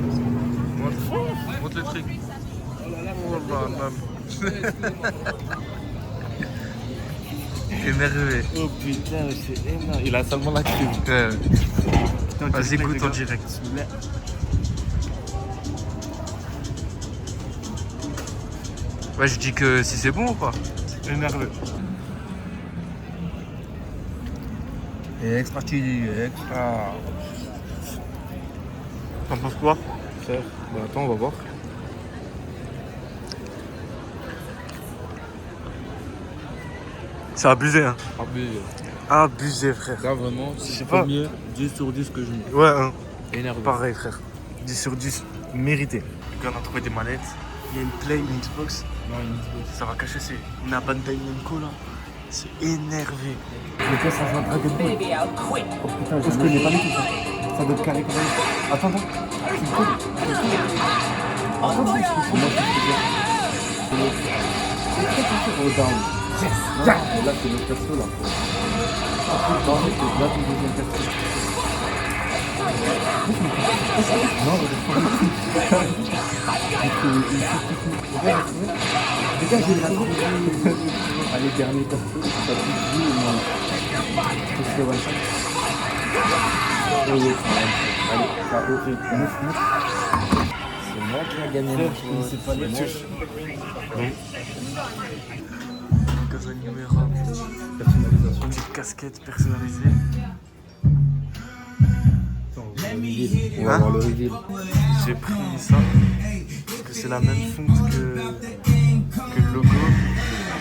Speaker 2: Montre le truc. Oh là là. Énervé.
Speaker 4: Oh putain, c'est énorme. Il a seulement la crise.
Speaker 2: Vas-y, goûte en direct. Ouais, je dis que si c'est bon ou pas.
Speaker 1: Énervé.
Speaker 3: Et extra chili, extra.
Speaker 2: T'en penses quoi?
Speaker 3: Bah attends, on va voir.
Speaker 2: C'est abusé, hein. Abusé, frère.
Speaker 3: Là vraiment,
Speaker 2: Je sais
Speaker 3: c'est
Speaker 2: pas.
Speaker 3: premier 10 sur 10 que je mets.
Speaker 2: Ouais, hein.
Speaker 3: Énervé.
Speaker 2: Pareil, frère. 10 sur 10, mérité. On a trouvé des manettes. Il y a une Play, une Xbox.
Speaker 3: Non, une Xbox.
Speaker 2: Ça va cacher, c'est une Bandai Namco là. C'est énervé.
Speaker 4: Le fait, ça joue un Dragon Ball.
Speaker 6: Baby, I'll quit.
Speaker 4: Oh putain, je connais pas les tout ça. Ça doit être carré comme ça. Attends. Tu me connais. Attends, je peux moi, je peux dire. Oh, down. Yes! Là, c'est notre perso là. Là, c'est le deuxième perso. Non, Dégage, j'ai la allez, dernier perso, ça te dit, moi. Je fais one shot. Oui, allez, ça ok, c'est moi qui a gagné. C'est pas les touches.
Speaker 2: Magasin numéro.
Speaker 4: Personnalisation.
Speaker 2: Petite casquette personnalisée.
Speaker 4: On va voir le reveal.
Speaker 2: J'ai pris ça parce que c'est la même fonte que le logo.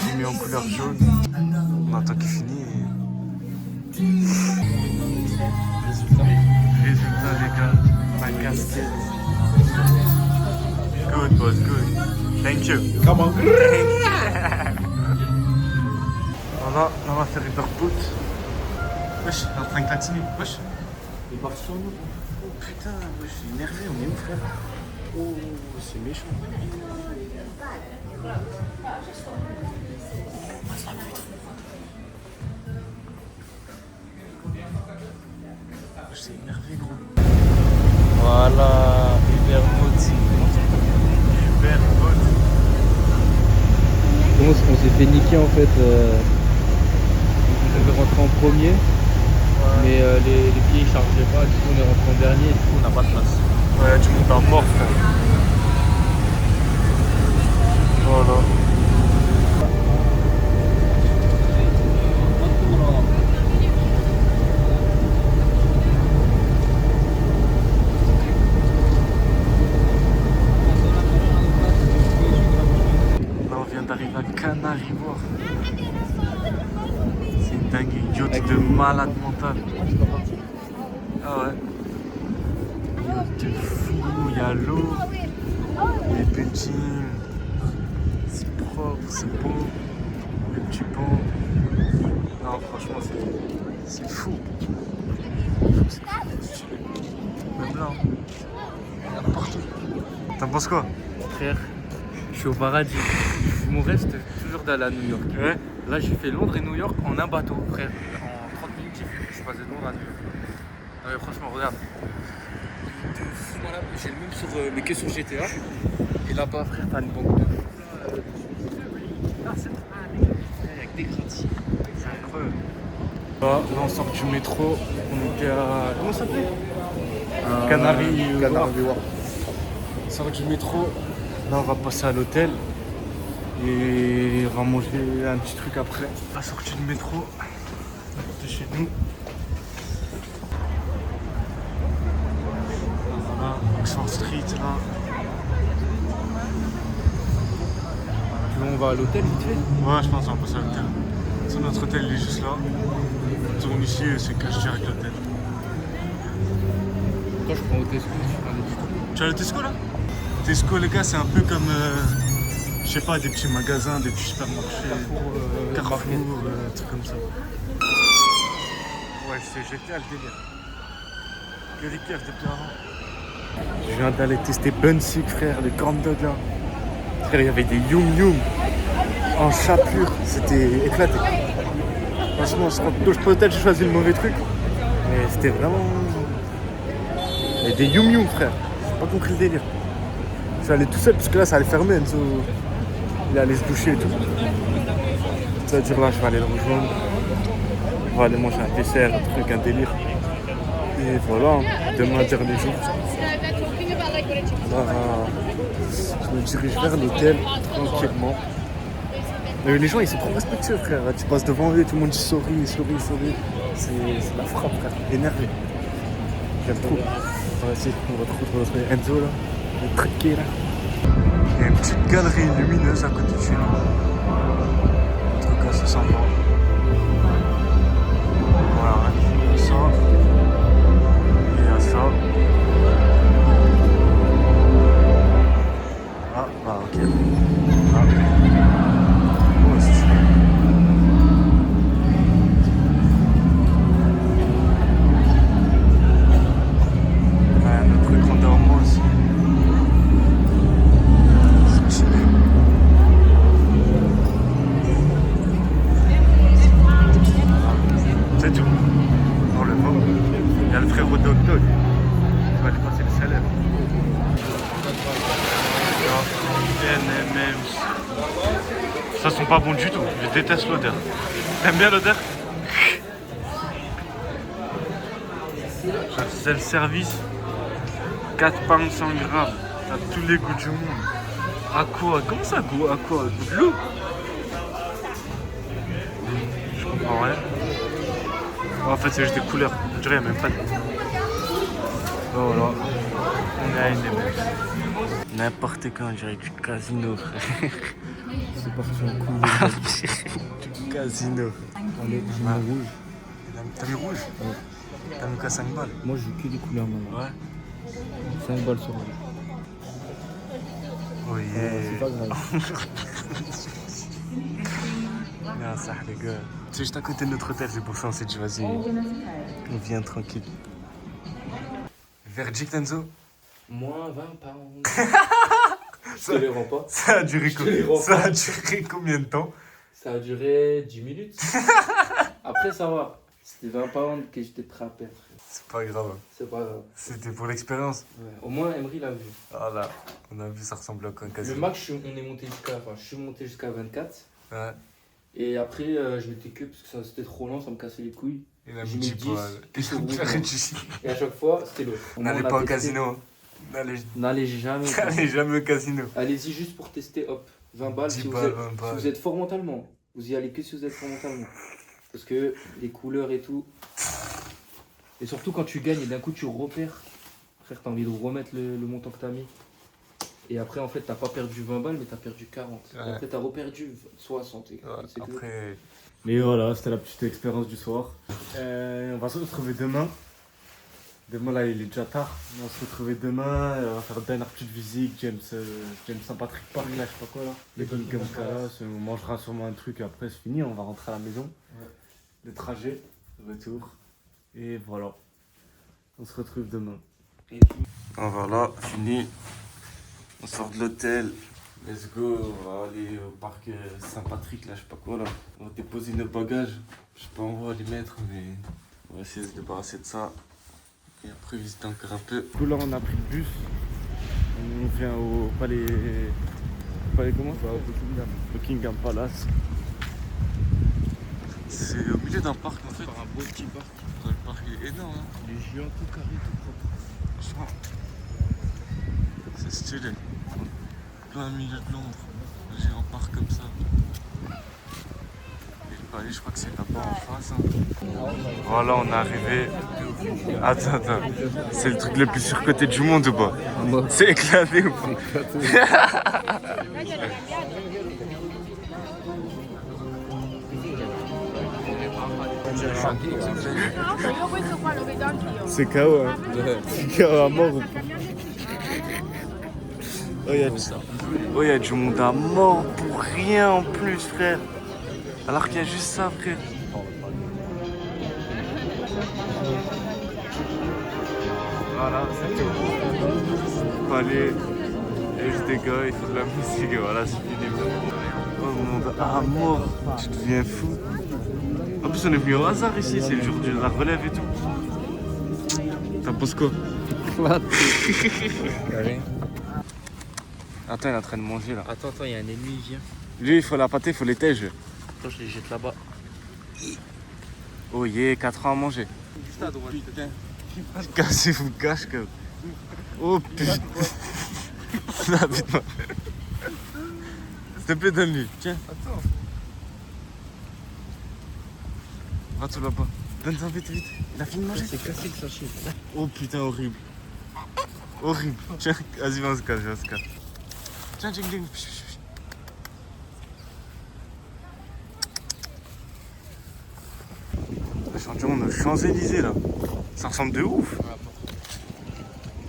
Speaker 2: J'ai mis en couleur jaune. On attend qu'il finisse. Résultat les gars, ma casquette. Good, boss, good. Thank you.
Speaker 1: Come on.
Speaker 2: Voilà, là on va faire Riverboat. Wesh, il est en train de tatiner. Wesh. Il est parti sur nous. Oh putain, wesh, je suis énervé, on est où frère? Oh, c'est méchant. Je suis énervé gros.
Speaker 3: Voilà, Riverboat.
Speaker 2: Riverboat.
Speaker 3: On s'est fait niquer en fait. On devait rentrer en premier, mais les pieds ils chargeaient pas, du coup on est rentré en dernier, et du coup on n'a pas de place.
Speaker 2: Ouais, du monde à mort frère. Voilà. Là on vient d'arriver à Canary-Wharf. C'est une dingue, yacht de malade mental. Ah ouais. Yacht de fou, il y a l'eau, les buildings. C'est propre, c'est beau. Les petits ponts. Non, franchement, c'est fou. Même là, il y en a partout. T'en penses quoi?
Speaker 3: Frère, je suis au paradis. Mon rêve c'était toujours d'aller à New York.
Speaker 2: Ouais.
Speaker 3: Là j'ai fait Londres et New York en un bateau, frère. En 30 minutes je suis passé de Londres à New York. Non mais franchement regarde. Voilà, j'ai le même sur mes quais sur GTA. Et là-bas frère t'as une banque de fou. Avec des gratte-ciels.
Speaker 2: C'est incroyable. Là, on sort du métro. On était à. Comment ça s'appelait? Canary-Wharf. On sort du métro. Là, on va passer à l'hôtel. Et on va manger un petit truc après. La sortie du métro. De chez nous. Voilà, Oxford Street là.
Speaker 3: On va à l'hôtel vite fait.
Speaker 2: Ouais, je pense qu'on va passer à l'hôtel. C'est notre hôtel, il est juste là. On tourne ici et c'est cache direct l'hôtel.
Speaker 3: Toi je prends au Tesco, je prends des Tesco.
Speaker 2: Tu as le Tesco là? Tesco les gars c'est un peu comme je sais pas des petits magasins, des petits supermarchés, Carrefour, des trucs comme ça. Ouais c'est génial le délire. Que les keufs depuis avant. Je viens d'aller tester Bunsig frère, le corn dog là. Frère il y avait des Yum Yum en chapelure, c'était éclaté. Franchement peut-être j'ai choisi le mauvais truc. Mais c'était vraiment. Il y a des Yum Yum frère, j'ai pas compris le délire. Je suis allé tout seul parce que là ça allait fermer, Enzo il allait se doucher et tout. Ça veut dire là je vais aller le rejoindre. On va aller manger un dessert, un truc, un délire. Et voilà, demain dernier jour. Là, je me dirige vers l'hôtel tranquillement. Mais les gens ils sont trop respectueux frère. Tu passes devant eux et tout le monde dit souris. C'est la frappe frère, énervé. J'aime trop. On va essayer de retrouver Enzo là, le truqué là. Il y a une petite galerie lumineuse à côté de chez nous. Un truc assez sympa. Voilà, il y a ça. Il y a ça. Ah, bah ok. Ah. Oh, c'est stylé. C'est tout. Dans le mot, il y a le frérot de Hot Dog. Tu vas dépasser le salaire. NMMs. Ça sent pas bon du tout. Je déteste l'odeur. T'aimes bien l'odeur? C'est le service. 4 pounds 100 grammes. T'as tous les goûts du monde. À quoi? Comment ça goût? À quoi? De l'eau? Je comprends rien. En fait, c'est juste des couleurs. Je dirais, il n'y a même pas de. Voilà. On est à NMMs. N'importe quand, on dirait du casino, frère.
Speaker 3: C'est parti en couille.
Speaker 2: Du casino.
Speaker 3: Allez, j'ai mis rouge.
Speaker 2: T'as mis rouge?
Speaker 3: Ouais.
Speaker 2: T'as mis qu'à 5 balles?
Speaker 3: Moi j'ai que des couleurs maintenant.
Speaker 2: Ouais.
Speaker 3: 5 balles sur rouge.
Speaker 2: Oh yeah.
Speaker 3: C'est pas grave.
Speaker 2: Non, ça, les gars. Tu sais, juste à côté de notre hôtel, c'est pour ça on s'est dit, vas-y, on vient tranquille. Verdict, Enzo?
Speaker 3: Moins 20 pounds. Je te les rends pas.
Speaker 2: Ça a duré combien de temps?
Speaker 3: Ça a duré 10 minutes. Après, ça va. C'était 20 pounds que j'étais prêt à perdre.
Speaker 2: C'est pas grave.
Speaker 3: C'est pas grave.
Speaker 2: C'était pour l'expérience.
Speaker 3: Ouais. Au moins, Emery l'a vu.
Speaker 2: Voilà, on a vu, ça ressemble à quoi quasi.
Speaker 3: Le max, on est monté jusqu'à. Enfin, je suis monté jusqu'à 24.
Speaker 2: Ouais.
Speaker 3: Et après, je m'étais que parce que c'était trop lent, ça me cassait les couilles.
Speaker 2: Il a
Speaker 3: J'ai
Speaker 2: mis
Speaker 3: mis
Speaker 2: 10
Speaker 3: 10,
Speaker 2: balles.
Speaker 3: plus
Speaker 2: Il
Speaker 3: au bout,
Speaker 2: a
Speaker 3: moi.
Speaker 2: réduit.
Speaker 3: Et à chaque fois, c'était l'autre. Au moins,
Speaker 2: N'allez
Speaker 3: on a
Speaker 2: pas au
Speaker 3: testé.
Speaker 2: casino. Hein.
Speaker 3: N'allez jamais.
Speaker 2: N'allez jamais au casino.
Speaker 3: Allez-y juste pour tester, hop. 20 balles.
Speaker 2: 10
Speaker 3: Si vous,
Speaker 2: balles,
Speaker 3: êtes,
Speaker 2: 20
Speaker 3: si
Speaker 2: balles.
Speaker 3: vous êtes fort mentalement. Vous y allez que si vous êtes fort mentalement. Parce que les couleurs et tout. Et surtout quand tu gagnes et d'un coup tu repères. Frère, t'as envie de remettre le montant que t'as mis. Et après, en fait, t'as pas perdu 20 balles, mais t'as perdu 40.
Speaker 2: Ouais.
Speaker 3: Et après, t'as reperdu 60. Et
Speaker 2: Ouais,
Speaker 3: c'est que-
Speaker 2: après,
Speaker 4: Mais voilà, c'était la petite expérience du soir. On va se retrouver demain. Demain, là, il est déjà tard. On va se retrouver demain. On va faire une dernière petite visite. James Saint-Patrick Park, là, je sais pas quoi, là. Les Buckingham Palace. On mangera sûrement un truc. Après, c'est fini. On va rentrer à la maison.
Speaker 3: Ouais.
Speaker 4: Le trajet, retour. Et voilà. On se retrouve demain.
Speaker 2: voilà, fini. On sort de l'hôtel. Let's go, on va aller au parc Saint-Patrick, là, je sais pas quoi, là. On va déposer nos bagages. Je sais pas où on va les mettre, mais on va essayer de se débarrasser de ça. Et après, visiter encore un peu.
Speaker 4: Du coup, là, on a pris le bus. On vient au palais. Palais comment? Buckingham Palace.
Speaker 2: C'est au milieu d'un parc, en fait.
Speaker 3: Par un beau petit parc.
Speaker 2: Le parc est énorme, hein.
Speaker 3: Les géants tout carré, tout propre.
Speaker 2: Franchement, c'est stylé. Plein milieu de Londres. J'ai un parc comme ça. Et le palais, je crois que c'est là-bas en face. Hein. Voilà, on est arrivé. Attends. C'est le truc le plus surcoté du monde ou pas? C'est éclaté ou pas?
Speaker 4: C'est KO, hein. C'est KO à mort ou pas?
Speaker 2: Oh, il y a du monde à mort pour rien en plus, frère. Alors qu'il y a juste ça, frère. Voilà, c'est tout. Palais, et juste des gars, ils font de la musique, et voilà, c'est fini. Oh, monde à mort, tu deviens fou. En plus, on est venu au hasard ici, c'est le jour de la relève et tout. T'en penses quoi? Attends, il est en train de manger là.
Speaker 3: Attends, il y a un ennemi, il vient.
Speaker 2: Lui, il faut la pâté, il faut les tèges.
Speaker 3: Attends, je les jette là-bas.
Speaker 2: Oh yeah, 4 ans à manger.
Speaker 3: Juste à droite. Putain.
Speaker 2: Cassez-vous cache que. Oh putain. Non, vite-moi. S'il te plaît, donne-lui. Tiens.
Speaker 3: Attends.
Speaker 2: Va tout là-bas. Donne-en vite. Il a fini de manger.
Speaker 3: C'est cassé le sachet.
Speaker 2: Oh putain, horrible. Horrible. Tiens, vas-y, viens, on se cache. Tiens, ding. On est aux Champs-Élysées là. Ça ressemble de ouf.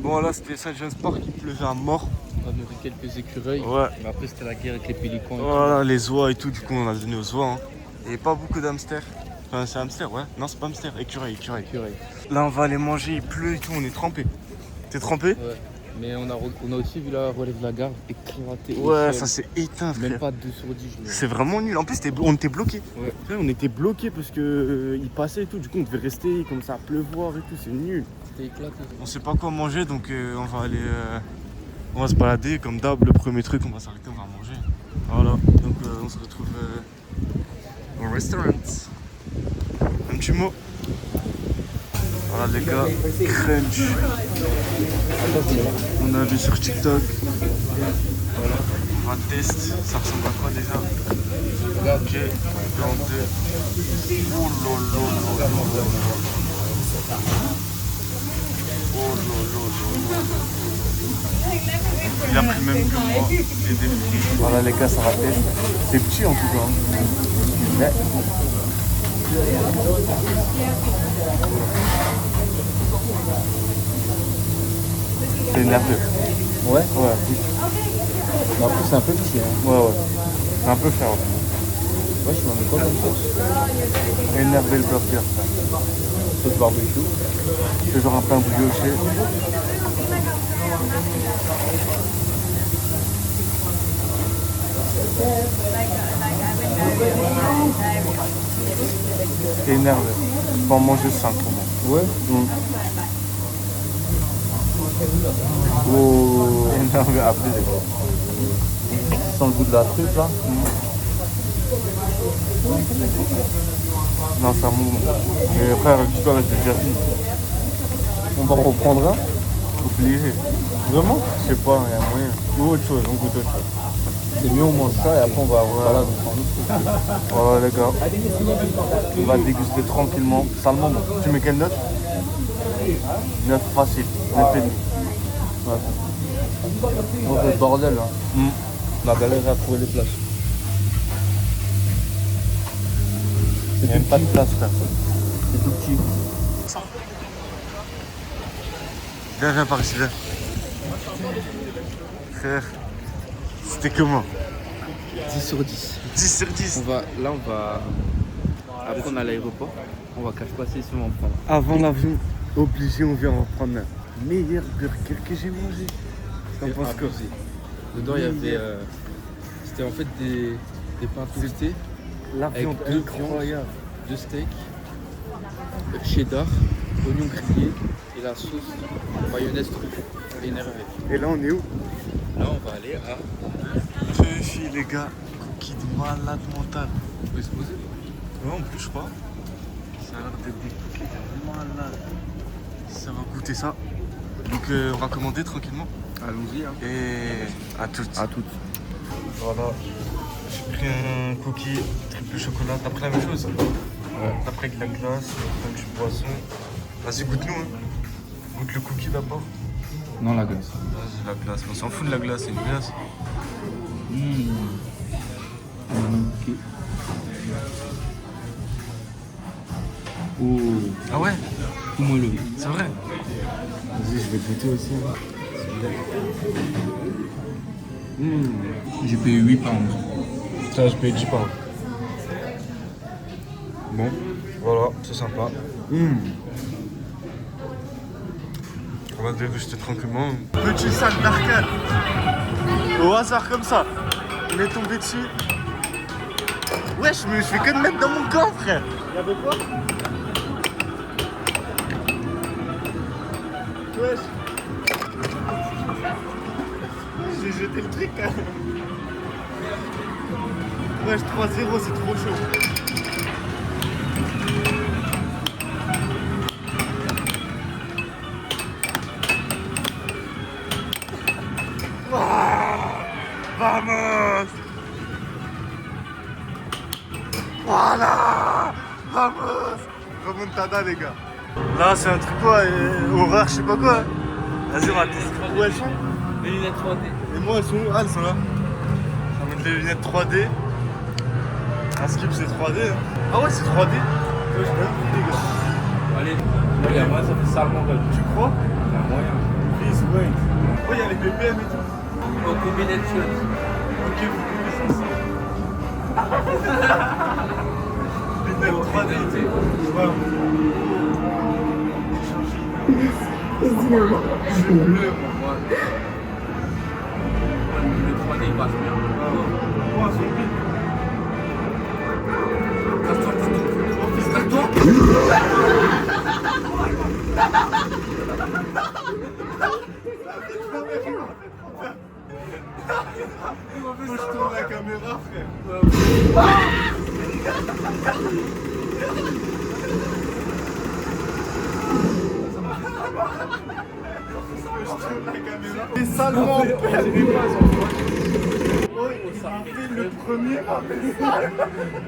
Speaker 2: Bon, là c'était Saint-James Park, il pleuvait à mort.
Speaker 3: On a noté quelques écureuils.
Speaker 2: Ouais.
Speaker 3: Mais après, c'était la guerre avec les pélicans. et
Speaker 2: Voilà, les oies et tout, du coup on a donné aux oies. Hein. Et pas beaucoup d'hamsters. Enfin, c'est hamster, ouais. Non, c'est pas hamster, écureuil.
Speaker 3: tout. Écureuils.
Speaker 2: Là, on va aller manger, il pleut et tout, on est trempé. T'es trempé?
Speaker 3: Ouais. Mais on a aussi vu la relève de la gare éclater.
Speaker 2: Ouais, ça s'est éteint, frère.
Speaker 3: Même pas 2 sur 10. Je
Speaker 2: C'est vraiment nul. En plus, on était bloqués.
Speaker 3: Ouais.
Speaker 4: Frère, on était bloqués parce que il passait et tout. Du coup, on devait rester. Il commençait à pleuvoir et tout. C'est nul.
Speaker 3: C'était éclaté.
Speaker 2: On sait pas quoi manger, donc on va aller. On va se balader. Comme d'hab, le premier truc, on va s'arrêter, on va manger. Voilà, donc on se retrouve au restaurant. Un petit mot. Voilà les gars, crunch. On a vu sur TikTok. Voilà. On va tester. Ça ressemble à quoi déjà? Ok, dans 2. Oh lolo. Oh lolo. Il a pris même que moi. Il est défini. Voilà les gars, ça va tester. C'est petit en tout cas. Mais... C'est nerveux.
Speaker 3: Ouais.
Speaker 2: Ouais.
Speaker 3: Mais après, c'est un peu petit, hein.
Speaker 2: Ouais, ouais. C'est un peu cher.
Speaker 3: Ouais, je m'en mets quoi comme sauce?
Speaker 2: Énervé le burger.
Speaker 3: Sauce barbecue.
Speaker 2: C'est genre un pain brioché. T'es énervé. Faut en manger 5 pour moi.
Speaker 3: Ouais.
Speaker 2: Oh. Énervé après.
Speaker 3: Sans le goût de la truffe, là.
Speaker 2: Non, c'est un moment. Mais frère, tu peux rester déjà fini.
Speaker 3: On va en reprendre un.
Speaker 2: Obligé.
Speaker 3: Vraiment?
Speaker 2: Je sais pas, il y a moyen. Ou autre chose, on goûte autre chose.
Speaker 3: C'est mieux, on mange ça et après on va voilà, donc prendre autre chose.
Speaker 2: Voilà les gars. On va déguster tranquillement. Salement, tu mets quelle note? 9 facile. 9 et demi.
Speaker 3: On fait le bordel, hein. On a galéré à trouver les places.
Speaker 2: Il n'y a même pas de place, frère.
Speaker 3: C'est tout petit.
Speaker 2: Viens par ici, viens. Frère, c'était comment?
Speaker 3: 10 sur 10.
Speaker 2: 10 sur 10.
Speaker 3: Là, on va. Après, on a l'aéroport. On va cache passer si on en prend.
Speaker 2: Avant l'avion, obligé, on vient reprendre le meilleur burger que j'ai mangé. T'en penses quoi?
Speaker 3: Dedans, il y avait. C'était en fait des pains toastés.
Speaker 2: La
Speaker 3: Avec
Speaker 2: viande
Speaker 3: deux
Speaker 2: incroyable.
Speaker 3: 2 steaks, cheddar, oignon grillé et la sauce mayonnaise truffe. Énervé.
Speaker 2: Et là, on est où?
Speaker 3: Là, on va aller à.
Speaker 2: Puffy, les gars. Cookies de malade mental.
Speaker 3: On peut se poser.
Speaker 2: Ouais, en plus, je crois. Ça a l'air d'être des cookies de malade. Ça va goûter ça. Donc, on va commander tranquillement.
Speaker 3: Allons-y. Hein.
Speaker 2: Et à toutes.
Speaker 3: À toutes.
Speaker 2: Voilà. J'ai pris un cookie triple chocolat. T'as pris la même chose?
Speaker 3: Ouais.
Speaker 2: T'as pris de la glace, t'as du poisson. Vas-y, goûte-nous. Hein. Goûte le cookie d'abord.
Speaker 3: Non, la glace.
Speaker 2: Vas-y, la glace. On s'en fout de la glace, c'est une glace.
Speaker 3: Ok. Oh,
Speaker 2: Ah ouais?
Speaker 3: tout moelleux.
Speaker 2: C'est vrai? Vas-y, je vais goûter aussi.
Speaker 3: J'ai payé 8 pounds.
Speaker 2: Ça, je paye 10 pounds. Bon, voilà, c'est sympa. On va déguster tranquillement. Petite salle d'arcade. Au hasard comme ça. On est tombé dessus. Wesh, mais je fais que de mettre dans mon camp, frère. Y'avait quoi? Wesh. J'ai jeté le truc quand même. Wesh, 3-0, c'est trop chaud. Vamos! Voilà! Vamos! Remontada, les gars. Là, c'est un truc quoi? Horreur, je sais pas quoi. Vas-y, on va tester. Où elles sont?
Speaker 3: Les lunettes 3D.
Speaker 2: Et moi, elles sont où? Ah, elles sont là. On va mettre les lunettes 3D. Un skip, c'est 3D. Hein. Ah ouais, c'est 3D. Ouais, j'ai pas vu, les gars.
Speaker 3: Allez, il y a moyen, ça fait salement mal.
Speaker 2: Tu crois?
Speaker 3: Il y a moyen.
Speaker 2: Please, wait. Ouais, il y a les BPM et tout.
Speaker 3: Au combination.
Speaker 2: Ok, vous pouvez ça. Lunettes 3D. Ouais. Je suis bleu, moi.
Speaker 3: Le 3D, il passe bien.
Speaker 2: Moi, son pile. Faut que je tourne la caméra, frère. C'est salement perdu. Oh, il m'a fait le premier appel.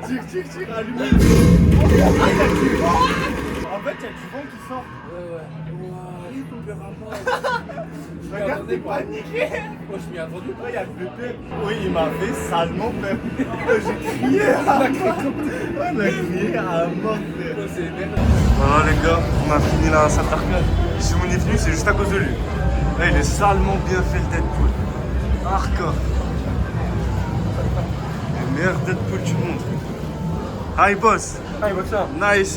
Speaker 2: Tire, allumé. En fait, il y a du vent qui sort. Regarde, t'es paniqué.
Speaker 3: Moi, je m'y attendais.
Speaker 2: Oh, il y a le bébé. Oui, il m'a fait salement peur. J'ai crié à on a crié à mort, frère.
Speaker 3: C'est énervé.
Speaker 2: Voilà les gars, on a fini la salle d'arcade. Si on est venu, c'est juste à cause de lui. Là, il est salement bien fait le Deadpool. Hardcore. Meilleur Deadpool du monde. Hi boss.
Speaker 3: Hey, what's up?
Speaker 2: Nice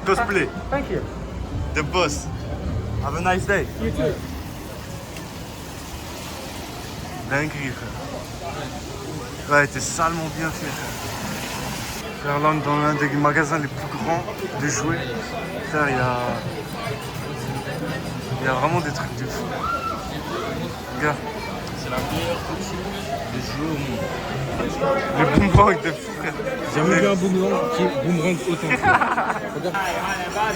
Speaker 2: cosplay.
Speaker 3: Thank you.
Speaker 2: The boss. Have a nice day.
Speaker 3: You too.
Speaker 2: Dinguerie frère. Ouais, t'es salement bien fait frère. Frère, là on est dans l'un des magasins les plus grands de jouets. Frère, il y a vraiment des trucs de fou. Regarde.
Speaker 3: C'est la meilleure couture de jouer au monde.
Speaker 2: Le boomerang de fou frère.
Speaker 3: J'ai jamais vu un boomerang autant. Regarde.
Speaker 6: Hi there, bud.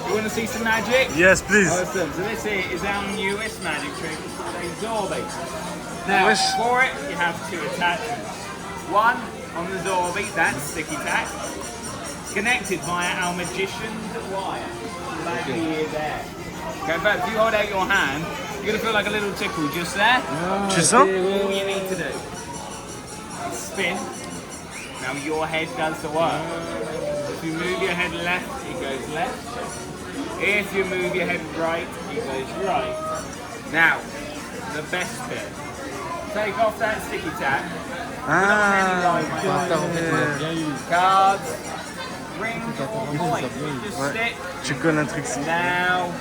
Speaker 6: You want to see some magic?
Speaker 2: Yes, please.
Speaker 6: Awesome. So this here is our newest magic trick. It's called a Zorby. Now,
Speaker 2: Wish.
Speaker 6: for it, you have two attachments. One on the Zorby, that's sticky tack, connected via our magician's wire. Back here, there. Okay, but if you hold out your hand, you're going to feel like a little tickle just there.
Speaker 2: Tu sens?
Speaker 6: All you need to do is spin. Now your head does the work. If you move your head left, it goes left. If you move your head right, it goes right. Now, the best bit. Take off that sticky tack.
Speaker 2: Ah,
Speaker 6: Cards, rings, or coins. Just
Speaker 2: ouais.
Speaker 6: stick.
Speaker 2: Tu colles un truc ici.
Speaker 6: Now.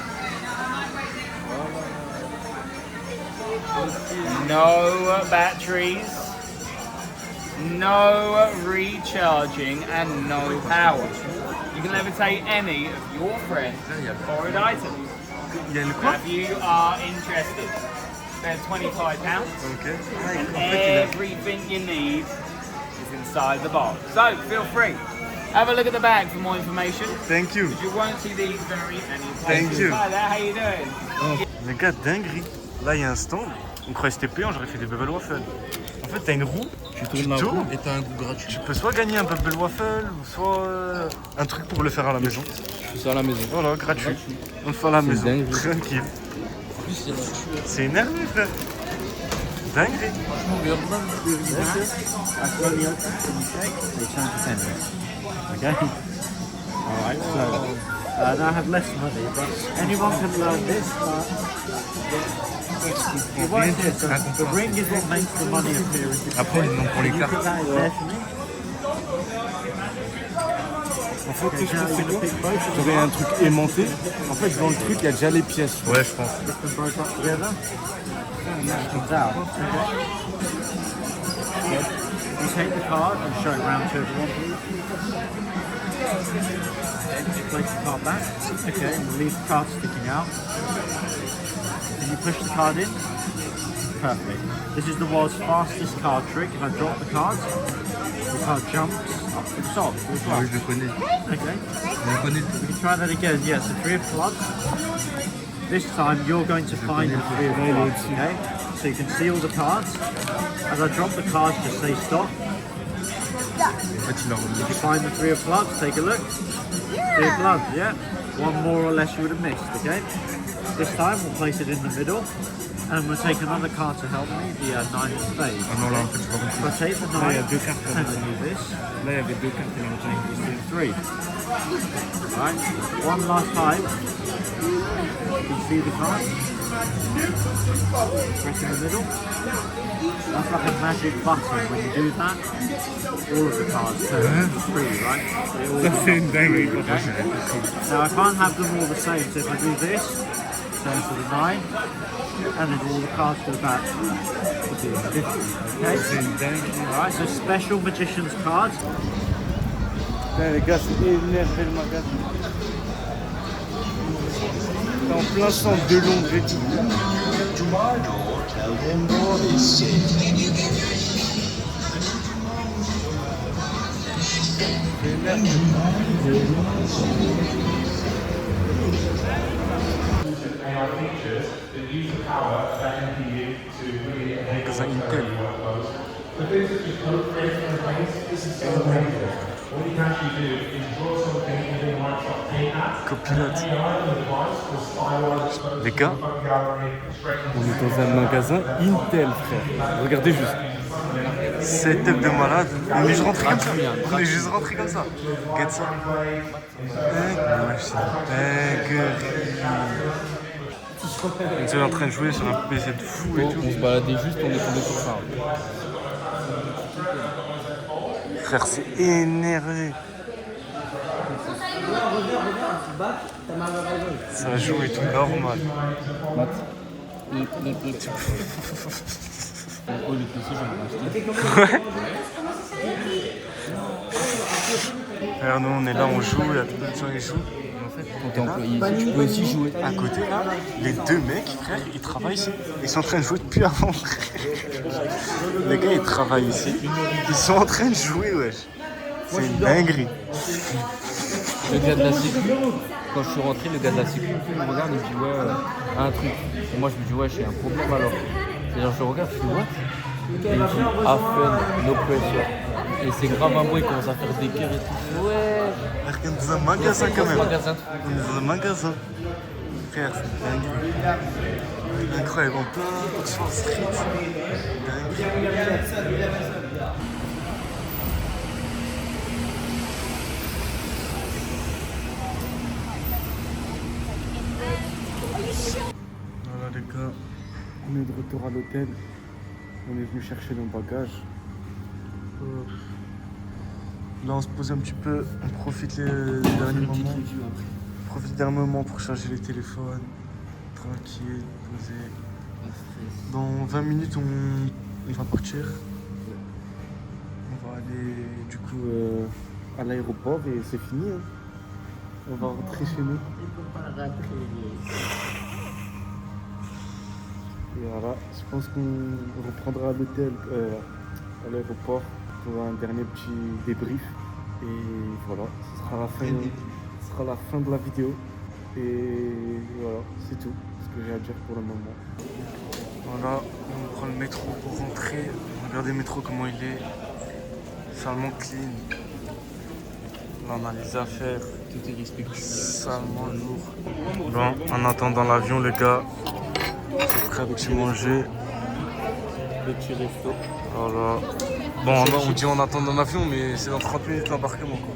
Speaker 6: No batteries. No recharging and no power. You can levitate any of your friends' borrowed items.
Speaker 2: Il y a le
Speaker 6: Now,
Speaker 2: quoi?
Speaker 6: if you are interested, they're £25.
Speaker 2: Ok.
Speaker 6: And
Speaker 2: En fait,
Speaker 6: everything you need is inside the box. So feel free. Have a look at the bag for more information.
Speaker 2: Thank you.
Speaker 6: You won't see these very many places.
Speaker 2: Thank you.
Speaker 6: Hi there, how you doing?
Speaker 2: Les gars, dinguerie. Là, il y a un stand. On croyait que c'était payant, j'aurais fait des bubble waffles. En fait, t'as une roue.
Speaker 3: Tu tournes la roue et t'as un goût gratuit.
Speaker 2: Tu peux soit gagner un bubble waffle, ou soit un truc pour le faire à la maison.
Speaker 3: Je fais ça à la maison.
Speaker 2: Voilà, gratuit. On le fait à la maison.
Speaker 3: dingue.
Speaker 2: Tranquille.
Speaker 3: En plus, c'est naturel.
Speaker 2: C'est énervé, frère. Dinguerie.
Speaker 3: Franchement, regarde là.
Speaker 7: That's slowly open, and you shake, they turn to 10 minutes. Okay? Alright, so now I have less money, but anyone can learn this. The way it is, the ring is what makes the money appear in this
Speaker 3: Après, non, pour les
Speaker 7: Can you
Speaker 3: cartes.
Speaker 7: put that in there for me?
Speaker 4: En fait,
Speaker 7: Okay,
Speaker 4: qu'est-ce que
Speaker 7: now
Speaker 4: je
Speaker 7: you're
Speaker 4: fais
Speaker 7: going to pick both of them
Speaker 4: J'aurais un truc aimanté. En fait, dans le truc, il y a déjà les pièces.
Speaker 3: Ouais, je pense.
Speaker 7: Lift them both up together. And that comes out. Okay. You take the card and show it round to everyone, please. Then place the card back. Okay, and leave the card sticking out. Can you push the card in? Perfect. This is the world's fastest card trick. If I drop the card jumps up to the top.
Speaker 3: Ah oui, je le connais.
Speaker 7: Okay.
Speaker 3: Je le connais.
Speaker 7: We can try that again. Yes, the 3 of clubs. This time you're going to find the 3 of clubs, okay? So you can see all the cards. As I drop the cards, just say stop.
Speaker 3: En fait, il a remis.
Speaker 7: If you find the 3 of clubs, take a look. 3 of clubs, yeah. One more or less you would have missed, okay? This time we'll place it in the middle. And we'll take another card to help me, the 9 of spades.
Speaker 3: Ah non, là, en fait, je vois
Speaker 7: If
Speaker 3: pas.
Speaker 7: I take the 9
Speaker 4: Là, il y a 2 cartes.
Speaker 7: and I do this,
Speaker 4: Là, il y avait 2 cartes et là, on tient une.
Speaker 7: 3. Right, one last time. You see the card? Press in the middle. That's like a magic button. When you do that, all of the cards turn to 3, right? They all
Speaker 4: Ça,
Speaker 7: go
Speaker 4: c'est
Speaker 7: up
Speaker 4: une
Speaker 7: to
Speaker 4: dinguerie.
Speaker 7: 3, okay? Now I can't have them all the same, so if I do this, turn to the 9, and then all the cards go back to the 50, okay?
Speaker 4: C'est une dinguerie.
Speaker 7: Alright, so special magician's cards.
Speaker 2: Putain, les gars, c'est énervé le magasin. C'est en plein centre de Londres et tout.
Speaker 1: To my door, tell him God is sick.
Speaker 8: AI features that use the power of that NPU to really enable workflows. The things that just code creation interface, this is so amazing. What you can actually do is draw something within Microsoft Paint app.
Speaker 2: Copilote.
Speaker 8: AI on the device will stylize photos
Speaker 2: Les gars,
Speaker 8: from the phone gallery straight
Speaker 4: On
Speaker 8: into
Speaker 4: est dans un magasin Intel, frère. Regardez juste.
Speaker 2: setup de malade. On est juste rentré comme ça. On est juste rentré comme ça. Regarde ça. Dinguerie. On était en train de jouer sur un PC de fou et
Speaker 3: On
Speaker 2: tout.
Speaker 3: se baladait juste, on est tombé sur ça.
Speaker 2: Frère, c'est énervé. Ça joue et tout normal.
Speaker 3: Oh, les PC, j'en ai acheté.
Speaker 2: Frère, nous on est là, on joue, il y a tout le temps qui jouent.
Speaker 3: En fait, quand t'es employé ici, tu peux aussi jouer.
Speaker 2: À côté là, les deux mecs, frère, ils travaillent ici. Ils sont en train de jouer depuis avant. Les gars, ils travaillent ici. Ils sont en train de jouer, wesh. C'est une dinguerie.
Speaker 3: Le gars de la sécu, quand je suis rentré, le gars de la sécu, il me regarde, il me dit ouais, un truc. Et moi je me dis ouais, j'ai un problème alors. Et genre je le regarde, je fais what? Et il me dit have fun, no pressure. Et c'est grave un bruit, il commence à faire des cœurs et tout. Ouais.
Speaker 2: On est dans un magasin quand même.
Speaker 3: Magasin.
Speaker 2: On est dans un magasin. Frère, c'est dingue. Incroyable, en plein Oxford Street. Dingue. Voilà les gars,
Speaker 4: On est de retour à l'hôtel. On est venu chercher nos bagages.
Speaker 2: là on se pose un petit peu, on profite les derniers moments. On profite des derniers moments pour charger les téléphones. Tranquille, posé. Dans 20 minutes on va partir. On va aller du coup
Speaker 4: À l'aéroport et c'est fini. Hein. On va rentrer chez nous. Et voilà, je pense qu'on reprendra l'hôtel à l'aéroport pour un dernier petit débrief. Et voilà, ce sera la fin de la vidéo. Et voilà, c'est tout ce que j'ai à dire pour le moment.
Speaker 2: Voilà, on prend le métro pour rentrer. Regardez le métro comment il est. Salement clean. Là on a les affaires.
Speaker 3: Tout est respectueux.
Speaker 2: Salement lourd. Bon, en attendant l'avion les gars, c'est prêt à petit manger.
Speaker 3: Petit resto.
Speaker 2: Voilà. Bon, là, on dit en attendant l'avion, mais c'est dans 30 minutes l'embarquement quoi.